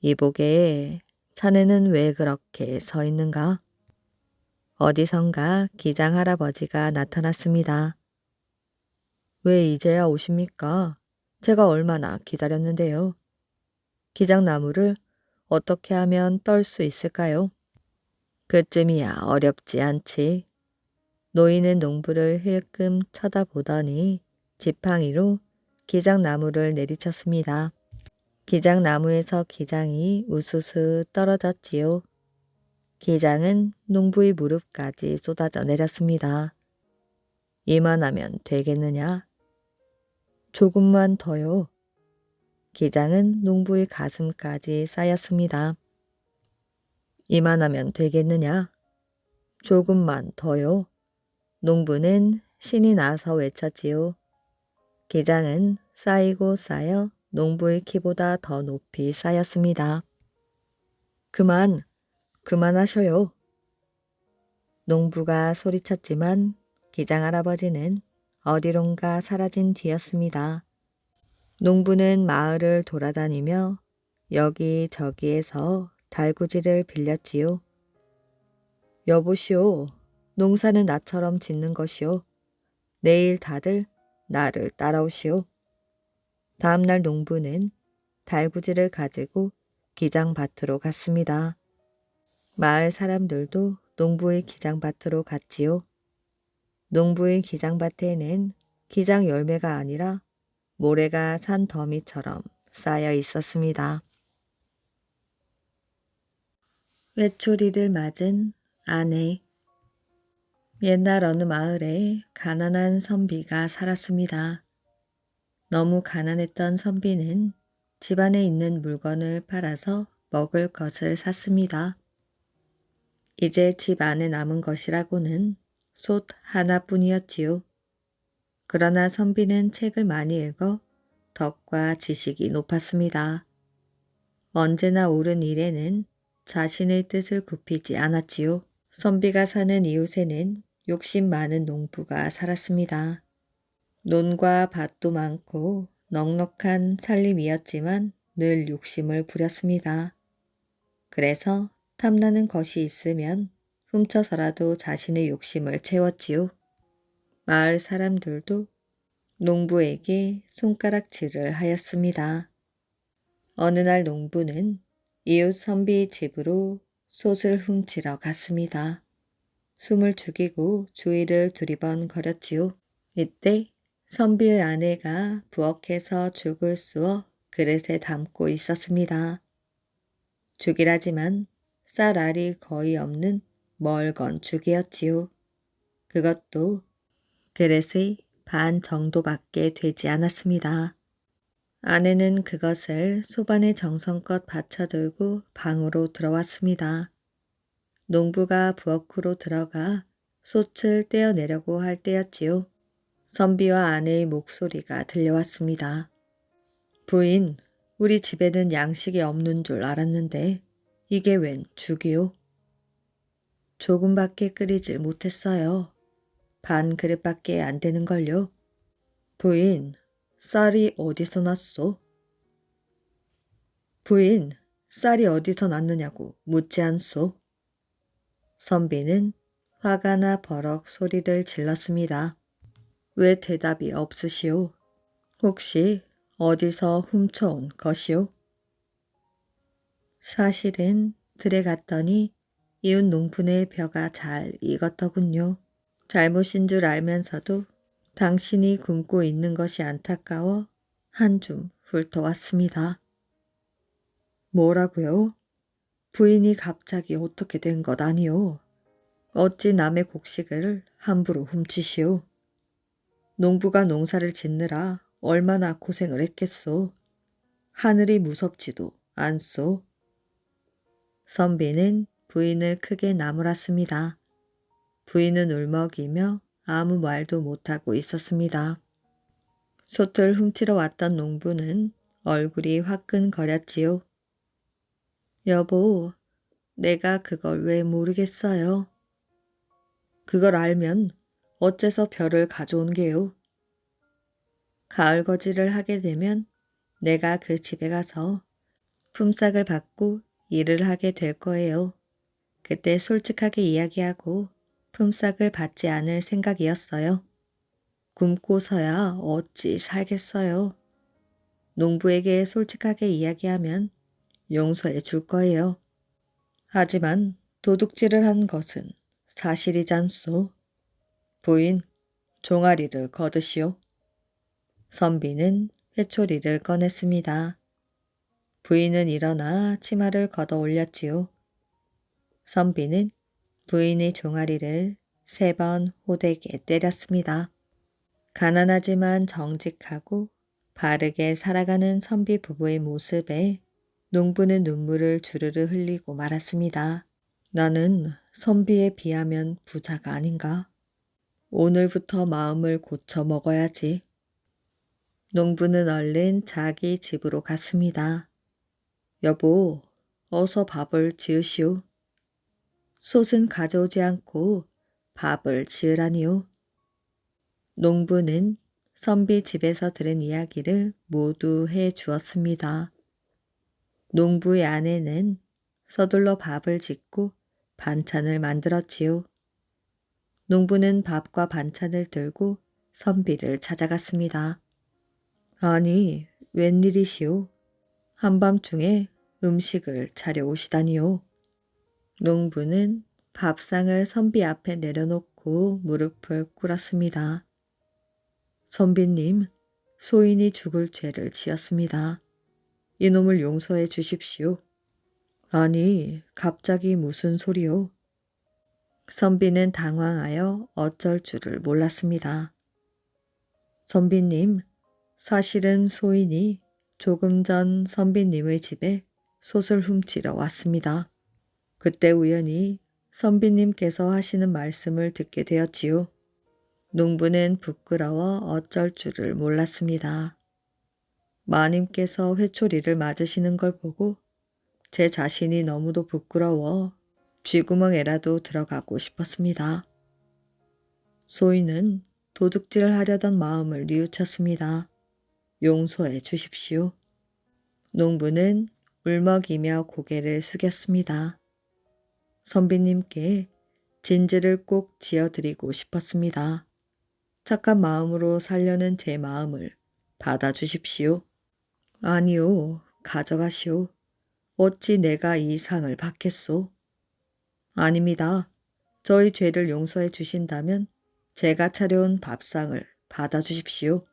이보게 자네는 왜 그렇게 서 있는가? 어디선가 기장 할아버지가 나타났습니다. 왜 이제야 오십니까? 제가 얼마나 기다렸는데요. 기장나무를 어떻게 하면 떨 수 있을까요? 그쯤이야 어렵지 않지. 노인은 농부를 힐끔 쳐다보더니 지팡이로 기장나무를 내리쳤습니다. 기장나무에서 기장이 우수수 떨어졌지요. 기장은 농부의 무릎까지 쏟아져 내렸습니다. 이만하면 되겠느냐? 조금만 더요. 기장은 농부의 가슴까지 쌓였습니다. 이만하면 되겠느냐? 조금만 더요. 농부는 신이 나서 외쳤지요. 기장은 쌓이고 쌓여 농부의 키보다 더 높이 쌓였습니다. 그만하셔요. 농부가 소리쳤지만 기장 할아버지는 어디론가 사라진 뒤였습니다. 농부는 마을을 돌아다니며 여기저기에서 달구지를 빌렸지요. 여보시오, 농사는 나처럼 짓는 것이오. 내일 다들 나를 따라오시오. 다음날 농부는 달구지를 가지고 기장밭으로 갔습니다. 마을 사람들도 농부의 기장밭으로 갔지요. 농부의 기장밭에는 기장 열매가 아니라 모래가 산 더미처럼 쌓여 있었습니다. 외초리를 맞은 아내. 옛날 어느 마을에 가난한 선비가 살았습니다. 너무 가난했던 선비는 집안에 있는 물건을 팔아서 먹을 것을 샀습니다. 이제 집 안에 남은 것이라고는 솥 하나뿐이었지요. 그러나 선비는 책을 많이 읽어 덕과 지식이 높았습니다. 언제나 옳은 일에는 자신의 뜻을 굽히지 않았지요. 선비가 사는 이웃에는 욕심 많은 농부가 살았습니다. 논과 밭도 많고 넉넉한 살림이었지만 늘 욕심을 부렸습니다. 그래서 탐나는 것이 있으면 훔쳐서라도 자신의 욕심을 채웠지요. 마을 사람들도 농부에게 손가락질을 하였습니다. 어느 날 농부는 이웃 선비 집으로 솥을 훔치러 갔습니다. 숨을 죽이고 주위를 두리번거렸지요. 이때 선비의 아내가 부엌에서 죽을 쑤어 그릇에 담고 있었습니다. 죽이라지만 쌀알이 거의 없는 멀건 죽이었지요. 그것도 그릇의 반 정도밖에 되지 않았습니다. 아내는 그것을 소반에 정성껏 받쳐들고 방으로 들어왔습니다. 농부가 부엌으로 들어가 솥을 떼어내려고 할 때였지요. 선비와 아내의 목소리가 들려왔습니다. 부인, 우리 집에는 양식이 없는 줄 알았는데 이게 웬 죽이요? 조금밖에 끓이질 못했어요. 반 그릇밖에 안 되는걸요. 부인, 쌀이 어디서 났소? 부인, 쌀이 어디서 났느냐고 묻지 않소? 선비는 화가 나 버럭 소리를 질렀습니다. 왜 대답이 없으시오? 혹시 어디서 훔쳐온 것이오? 사실은 들에 갔더니 이웃 농부네 벼가 잘 익었더군요. 잘못인 줄 알면서도 당신이 굶고 있는 것이 안타까워 한 줌 훑어왔습니다. 뭐라고요? 부인이 갑자기 어떻게 된 것 아니오? 어찌 남의 곡식을 함부로 훔치시오? 농부가 농사를 짓느라 얼마나 고생을 했겠소. 하늘이 무섭지도 않소. 선비는 부인을 크게 나무랐습니다. 부인은 울먹이며 아무 말도 못하고 있었습니다. 솥을 훔치러 왔던 농부는 얼굴이 화끈거렸지요. 여보, 내가 그걸 왜 모르겠어요. 그걸 알면 어째서 별을 가져온 게요. 가을거지를 하게 되면 내가 그 집에 가서 품삯을 받고 일을 하게 될 거예요. 그때 솔직하게 이야기하고 품삯을 받지 않을 생각이었어요. 굶고서야 어찌 살겠어요. 농부에게 솔직하게 이야기하면 용서해 줄 거예요. 하지만 도둑질을 한 것은 사실이잖소. 부인, 종아리를 거두시오. 선비는 회초리를 꺼냈습니다. 부인은 일어나 치마를 걷어 올렸지요. 선비는 부인의 종아리를 3번 호되게 때렸습니다. 가난하지만 정직하고 바르게 살아가는 선비 부부의 모습에 농부는 눈물을 주르르 흘리고 말았습니다. 나는 선비에 비하면 부자가 아닌가? 오늘부터 마음을 고쳐 먹어야지. 농부는 얼른 자기 집으로 갔습니다. 여보, 어서 밥을 지으시오. 솥은 가져오지 않고 밥을 지으라니요. 농부는 선비 집에서 들은 이야기를 모두 해 주었습니다. 농부의 아내는 서둘러 밥을 짓고 반찬을 만들었지요. 농부는 밥과 반찬을 들고 선비를 찾아갔습니다. 아니, 웬일이시오? 한밤중에 음식을 차려오시다니요. 농부는 밥상을 선비 앞에 내려놓고 무릎을 꿇었습니다. 선비님, 소인이 죽을 죄를 지었습니다. 이놈을 용서해 주십시오. 아니, 갑자기 무슨 소리요? 선비는 당황하여 어쩔 줄을 몰랐습니다. 선비님, 사실은 소인이 조금 전 선비님의 집에 솥을 훔치러 왔습니다. 그때 우연히 선비님께서 하시는 말씀을 듣게 되었지요. 농부는 부끄러워 어쩔 줄을 몰랐습니다. 마님께서 회초리를 맞으시는 걸 보고 제 자신이 너무도 부끄러워 쥐구멍에라도 들어가고 싶었습니다. 소인은 도둑질 하려던 마음을 뉘우쳤습니다. 용서해 주십시오. 농부는 울먹이며 고개를 숙였습니다. 선비님께 진지를 꼭 지어드리고 싶었습니다. 착한 마음으로 살려는 제 마음을 받아주십시오. 아니요, 가져가시오. 어찌 내가 이 상을 받겠소? 아닙니다. 저희 죄를 용서해 주신다면 제가 차려온 밥상을 받아주십시오.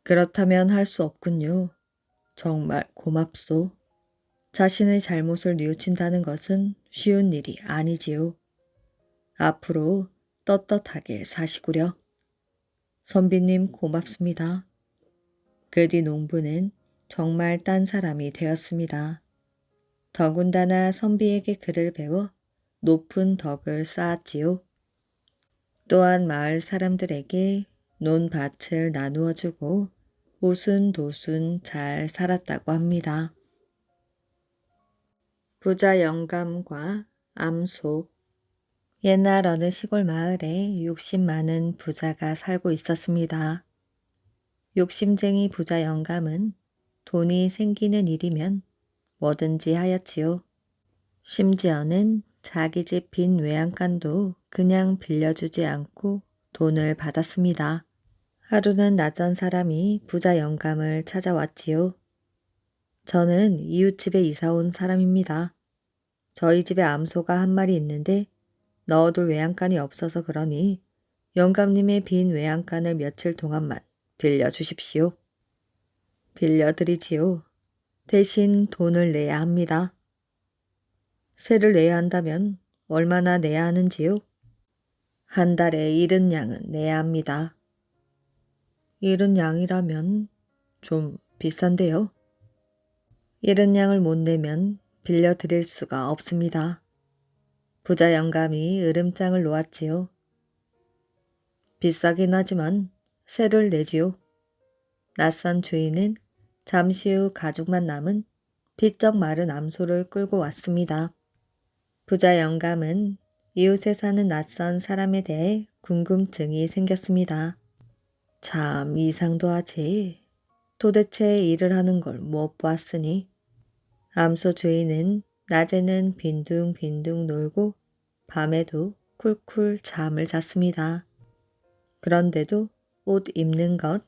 그렇다면 할 수 없군요. 정말 고맙소. 자신의 잘못을 뉘우친다는 것은 쉬운 일이 아니지요. 앞으로 떳떳하게 사시구려. 선비님 고맙습니다. 그 뒤 농부는 정말 딴 사람이 되었습니다. 더군다나 선비에게 글을 배워 높은 덕을 쌓았지요. 또한 마을 사람들에게 논밭을 나누어 주고 오순도순 잘 살았다고 합니다. 부자 영감과 암소. 옛날 어느 시골 마을에 욕심 많은 부자가 살고 있었습니다. 욕심쟁이 부자 영감은 돈이 생기는 일이면 뭐든지 하였지요. 심지어는 자기 집 빈 외양간도 그냥 빌려주지 않고 돈을 받았습니다. 하루는 낯선 사람이 부자 영감을 찾아왔지요. 저는 이웃집에 이사 온 사람입니다. 저희 집에 암소가 한 마리 있는데 넣어둘 외양간이 없어서 그러니 영감님의 빈 외양간을 며칠 동안만 빌려주십시오. 빌려드리지요. 대신 돈을 내야 합니다. 세를 내야 한다면 얼마나 내야 하는지요? 한 달에 70냥은 내야 합니다. 70냥이라면 좀 비싼데요. 70냥을 못 내면 빌려드릴 수가 없습니다. 부자 영감이 으름장을 놓았지요. 비싸긴 하지만 세를 내지요. 낯선 주인은 잠시 후 가죽만 남은 비쩍 마른 암소를 끌고 왔습니다. 부자 영감은 이웃에 사는 낯선 사람에 대해 궁금증이 생겼습니다. 참 이상도 하지. 도대체 일을 하는 걸 못 보았으니. 암소 주인은 낮에는 빈둥빈둥 놀고 밤에도 쿨쿨 잠을 잤습니다. 그런데도 옷 입는 것,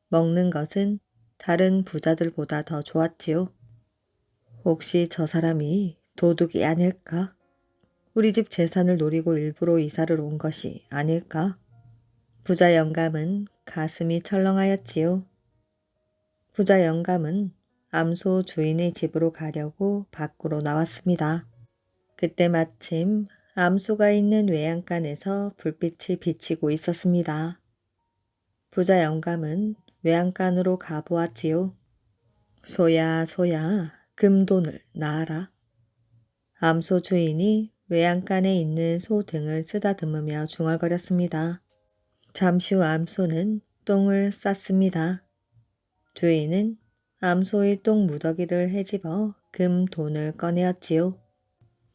먹는 것은 다른 부자들보다 더 좋았지요. 혹시 저 사람이 도둑이 아닐까? 우리 집 재산을 노리고 일부러 이사를 온 것이 아닐까? 부자 영감은 가슴이 철렁하였지요. 부자 영감은 암소 주인의 집으로 가려고 밖으로 나왔습니다. 그때 마침 암소가 있는 외양간에서 불빛이 비치고 있었습니다. 부자 영감은 외양간으로 가보았지요. 소야 소야 금돈을 놔라. 암소 주인이 외양간에 있는 소 등을 쓰다듬으며 중얼거렸습니다. 잠시 후 암소는 똥을 쌌습니다. 주인은 암소의 똥 무더기를 헤집어 금돈을 꺼내었지요.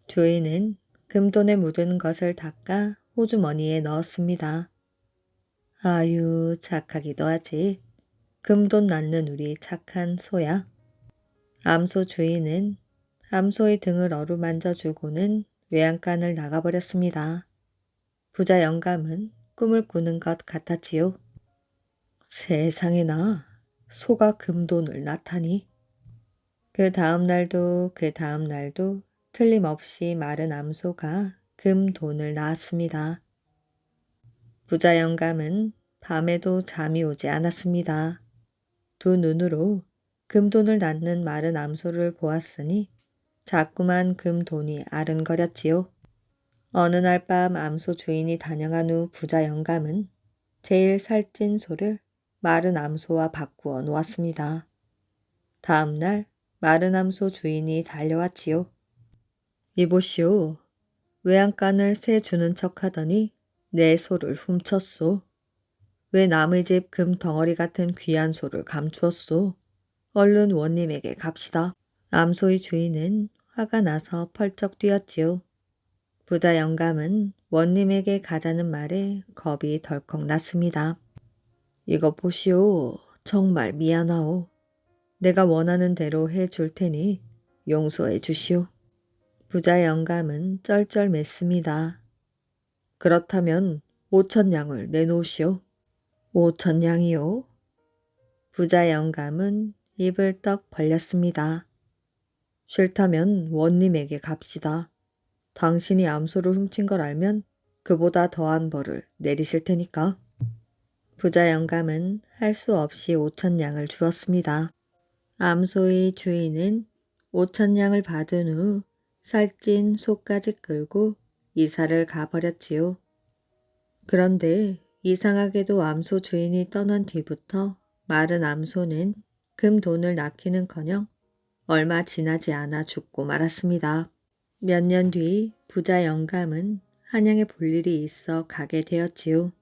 주인은 금돈에 묻은 것을 닦아 호주머니에 넣었습니다. 아유, 착하기도 하지. 금돈 낳는 우리 착한 소야. 암소 주인은 암소의 등을 어루만져 주고는 외양간을 나가버렸습니다. 부자 영감은 꿈을 꾸는 것 같았지요. 세상에나 소가 금돈을 낳다니. 그 다음 날도 그 다음 날도 틀림없이 마른 암소가 금돈을 낳았습니다. 부자 영감은 밤에도 잠이 오지 않았습니다. 두 눈으로 금돈을 낳는 마른 암소를 보았으니 자꾸만 금돈이 아른거렸지요. 어느 날 밤 암소 주인이 다녀간 후 부자 영감은 제일 살찐 소를 마른 암소와 바꾸어 놓았습니다. 다음 날 마른 암소 주인이 달려왔지요. 이보시오. 외양간을 새 주는 척하더니 내 소를 훔쳤소. 왜 남의 집 금덩어리 같은 귀한 소를 감추었소? 얼른 원님에게 갑시다. 암소의 주인은 화가 나서 펄쩍 뛰었지요. 부자 영감은 원님에게 가자는 말에 겁이 덜컥 났습니다. 이거 보시오. 정말 미안하오. 내가 원하는 대로 해줄 테니 용서해 주시오. 부자 영감은 쩔쩔맸습니다. 그렇다면 5,000냥을 내놓으시오. 5,000냥이요? 부자 영감은 입을 떡 벌렸습니다. 싫다면 원님에게 갑시다. 당신이 암소를 훔친 걸 알면 그보다 더한 벌을 내리실 테니까. 부자 영감은 할 수 없이 5,000냥을 주었습니다. 암소의 주인은 5,000냥을 받은 후 살찐 소까지 끌고 이사를 가버렸지요. 그런데 이상하게도 암소 주인이 떠난 뒤부터 마른 암소는 금돈을 낳기는커녕 얼마 지나지 않아 죽고 말았습니다. 몇 년 뒤 부자 영감은 한양에 볼 일이 있어 가게 되었지요.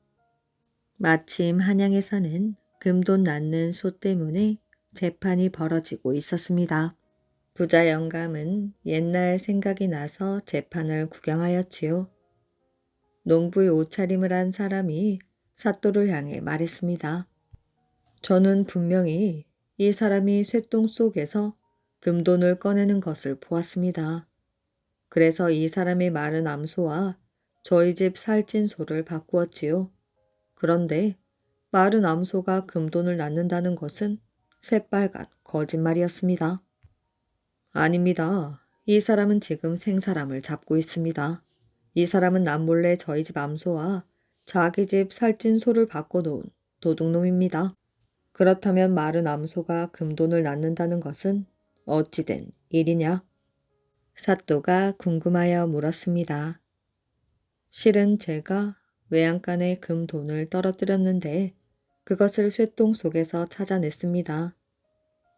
마침 한양에서는 금돈 낳는 소 때문에 재판이 벌어지고 있었습니다. 부자 영감은 옛날 생각이 나서 재판을 구경하였지요. 농부의 옷차림을 한 사람이 사또를 향해 말했습니다. 저는 분명히 이 사람이 쇠똥 속에서 금돈을 꺼내는 것을 보았습니다. 그래서 이 사람의 마른 암소와 저희 집 살찐 소를 바꾸었지요. 그런데 마른 암소가 금돈을 낳는다는 것은 새빨간 거짓말이었습니다. 아닙니다. 이 사람은 지금 생사람을 잡고 있습니다. 이 사람은 남몰래 저희 집 암소와 자기 집 살찐 소를 바꿔놓은 도둑놈입니다. 그렇다면 마른 암소가 금돈을 낳는다는 것은 어찌된 일이냐? 사또가 궁금하여 물었습니다. 실은 제가 외양간에 금돈을 떨어뜨렸는데 그것을 쇠똥 속에서 찾아냈습니다.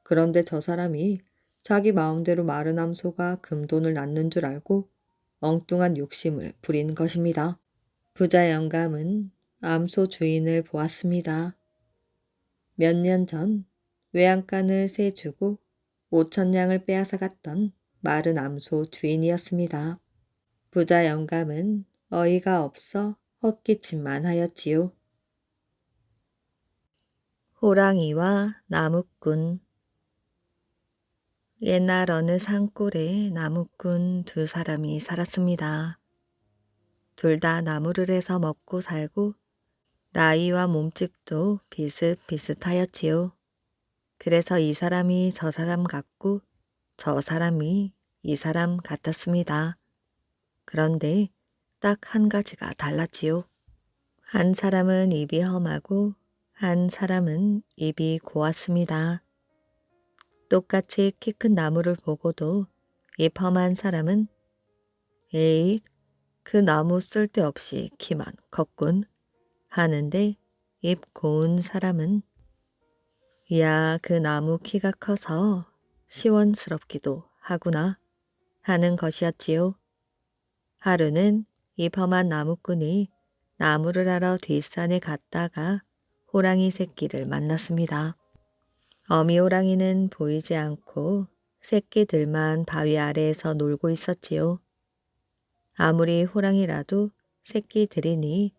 그런데 저 사람이 자기 마음대로 마른 암소가 금돈을 낳는 줄 알고 엉뚱한 욕심을 부린 것입니다. 부자 영감은 암소 주인을 보았습니다. 몇 년 전 외양간을 세 주고 5,000냥을 빼앗아 갔던 마른 암소 주인이었습니다. 부자 영감은 어이가 없어 헛기침만 하였지요. 호랑이와 나무꾼. 옛날 어느 산골에 나무꾼 두 사람이 살았습니다. 둘 다 나무를 해서 먹고 살고 나이와 몸집도 비슷비슷하였지요. 그래서 이 사람이 저 사람 같고 저 사람이 이 사람 같았습니다. 그런데 딱 한 가지가 달랐지요. 한 사람은 입이 험하고 한 사람은 입이 고왔습니다. 똑같이 키 큰 나무를 보고도 입 험한 사람은 에이, 그 나무 쓸데없이 키만 컸군 하는데 입 고운 사람은 야, 그 나무 키가 커서 시원스럽기도 하구나 하는 것이었지요. 하루는 이 험한 나무꾼이 나무를 하러 뒷산에 갔다가 호랑이 새끼를 만났습니다. 어미 호랑이는 보이지 않고 새끼들만 바위 아래에서 놀고 있었지요. 아무리 호랑이라도 새끼들이니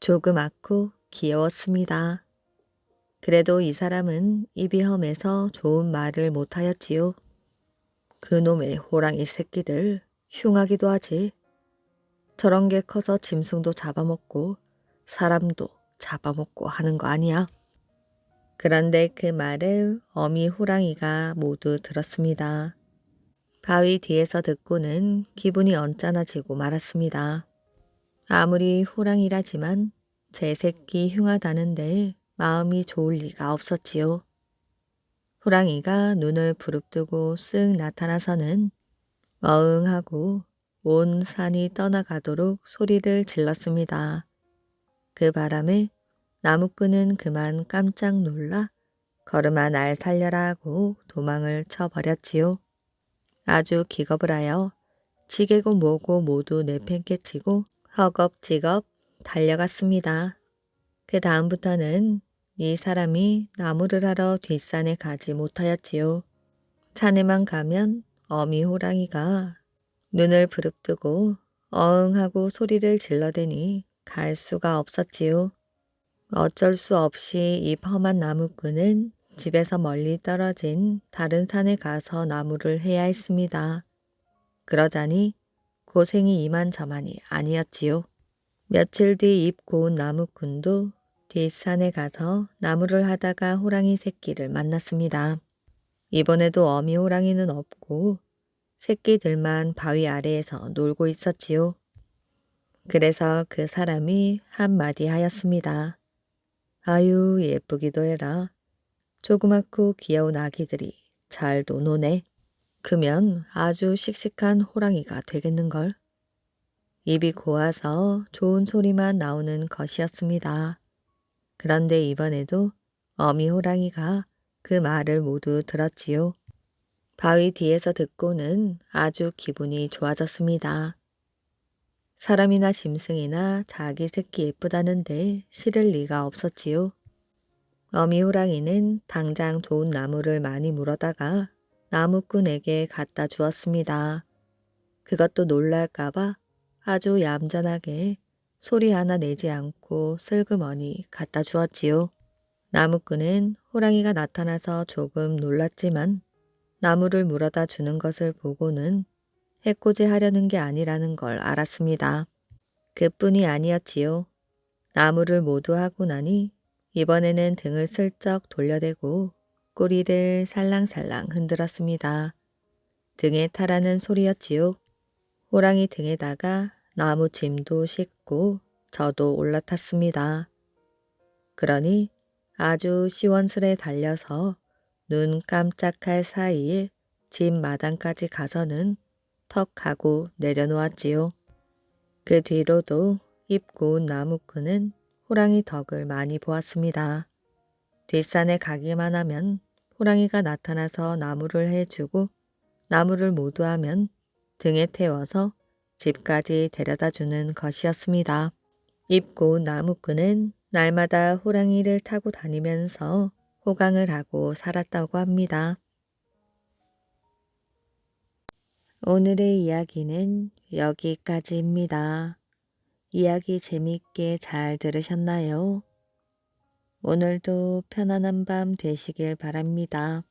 조그맣고 귀여웠습니다. 그래도 이 사람은 입이 험해서 좋은 말을 못하였지요. 그놈의 호랑이 새끼들 흉하기도 하지. 저런 게 커서 짐승도 잡아먹고 사람도 잡아먹고 하는 거 아니야. 그런데 그 말을 어미 호랑이가 모두 들었습니다. 바위 뒤에서 듣고는 기분이 언짢아지고 말았습니다. 아무리 호랑이라지만 제 새끼 흉하다는데 마음이 좋을 리가 없었지요. 호랑이가 눈을 부릅뜨고 쓱 나타나서는 어흥하고 온 산이 떠나가도록 소리를 질렀습니다. 그 바람에 나무꾼은 그만 깜짝 놀라 걸음아 날 살려라 하고 도망을 쳐버렸지요. 아주 기겁을 하여 지게고 뭐고 모두 내팽개치고 허겁지겁 달려갔습니다. 그 다음부터는 이 사람이 나무를 하러 뒷산에 가지 못하였지요. 산에만 가면 어미 호랑이가 눈을 부릅뜨고 어흥하고 소리를 질러대니 갈 수가 없었지요. 어쩔 수 없이 이 험한 나무꾼은 집에서 멀리 떨어진 다른 산에 가서 나무를 해야 했습니다. 그러자니 고생이 이만저만이 아니었지요. 며칠 뒤 입 고운 나무꾼도 뒷산에 가서 나무를 하다가 호랑이 새끼를 만났습니다. 이번에도 어미 호랑이는 없고 새끼들만 바위 아래에서 놀고 있었지요. 그래서 그 사람이 한마디 하였습니다. 아유 예쁘기도 해라. 조그맣고 귀여운 아기들이 잘도 노네. 크면 아주 씩씩한 호랑이가 되겠는걸. 입이 고와서 좋은 소리만 나오는 것이었습니다. 그런데 이번에도 어미 호랑이가 그 말을 모두 들었지요. 바위 뒤에서 듣고는 아주 기분이 좋아졌습니다. 사람이나 짐승이나 자기 새끼 예쁘다는데 싫을 리가 없었지요. 어미 호랑이는 당장 좋은 나무를 많이 물어다가 나무꾼에게 갖다 주었습니다. 그것도 놀랄까봐 아주 얌전하게 소리 하나 내지 않고 슬그머니 갖다 주었지요. 나무꾼은 호랑이가 나타나서 조금 놀랐지만 나무를 물어다 주는 것을 보고는 해코지 하려는 게 아니라는 걸 알았습니다. 그뿐이 아니었지요. 나무를 모두 하고 나니 이번에는 등을 슬쩍 돌려대고 꼬리를 살랑살랑 흔들었습니다. 등에 타라는 소리였지요. 호랑이 등에다가 나무 짐도 싣고 저도 올라탔습니다. 그러니 아주 시원스레 달려서 눈 깜짝할 사이에 집 마당까지 가서는 턱 하고 내려놓았지요. 그 뒤로도 입 고운 나무꾼은 호랑이 덕을 많이 보았습니다. 뒷산에 가기만 하면 호랑이가 나타나서 나무를 해주고 나무를 모두 하면 등에 태워서 집까지 데려다 주는 것이었습니다. 입 고운 나무꾼은 날마다 호랑이를 타고 다니면서 호강을 하고 살았다고 합니다. 오늘의 이야기는 여기까지입니다. 이야기 재미있게 잘 들으셨나요? 오늘도 편안한 밤 되시길 바랍니다.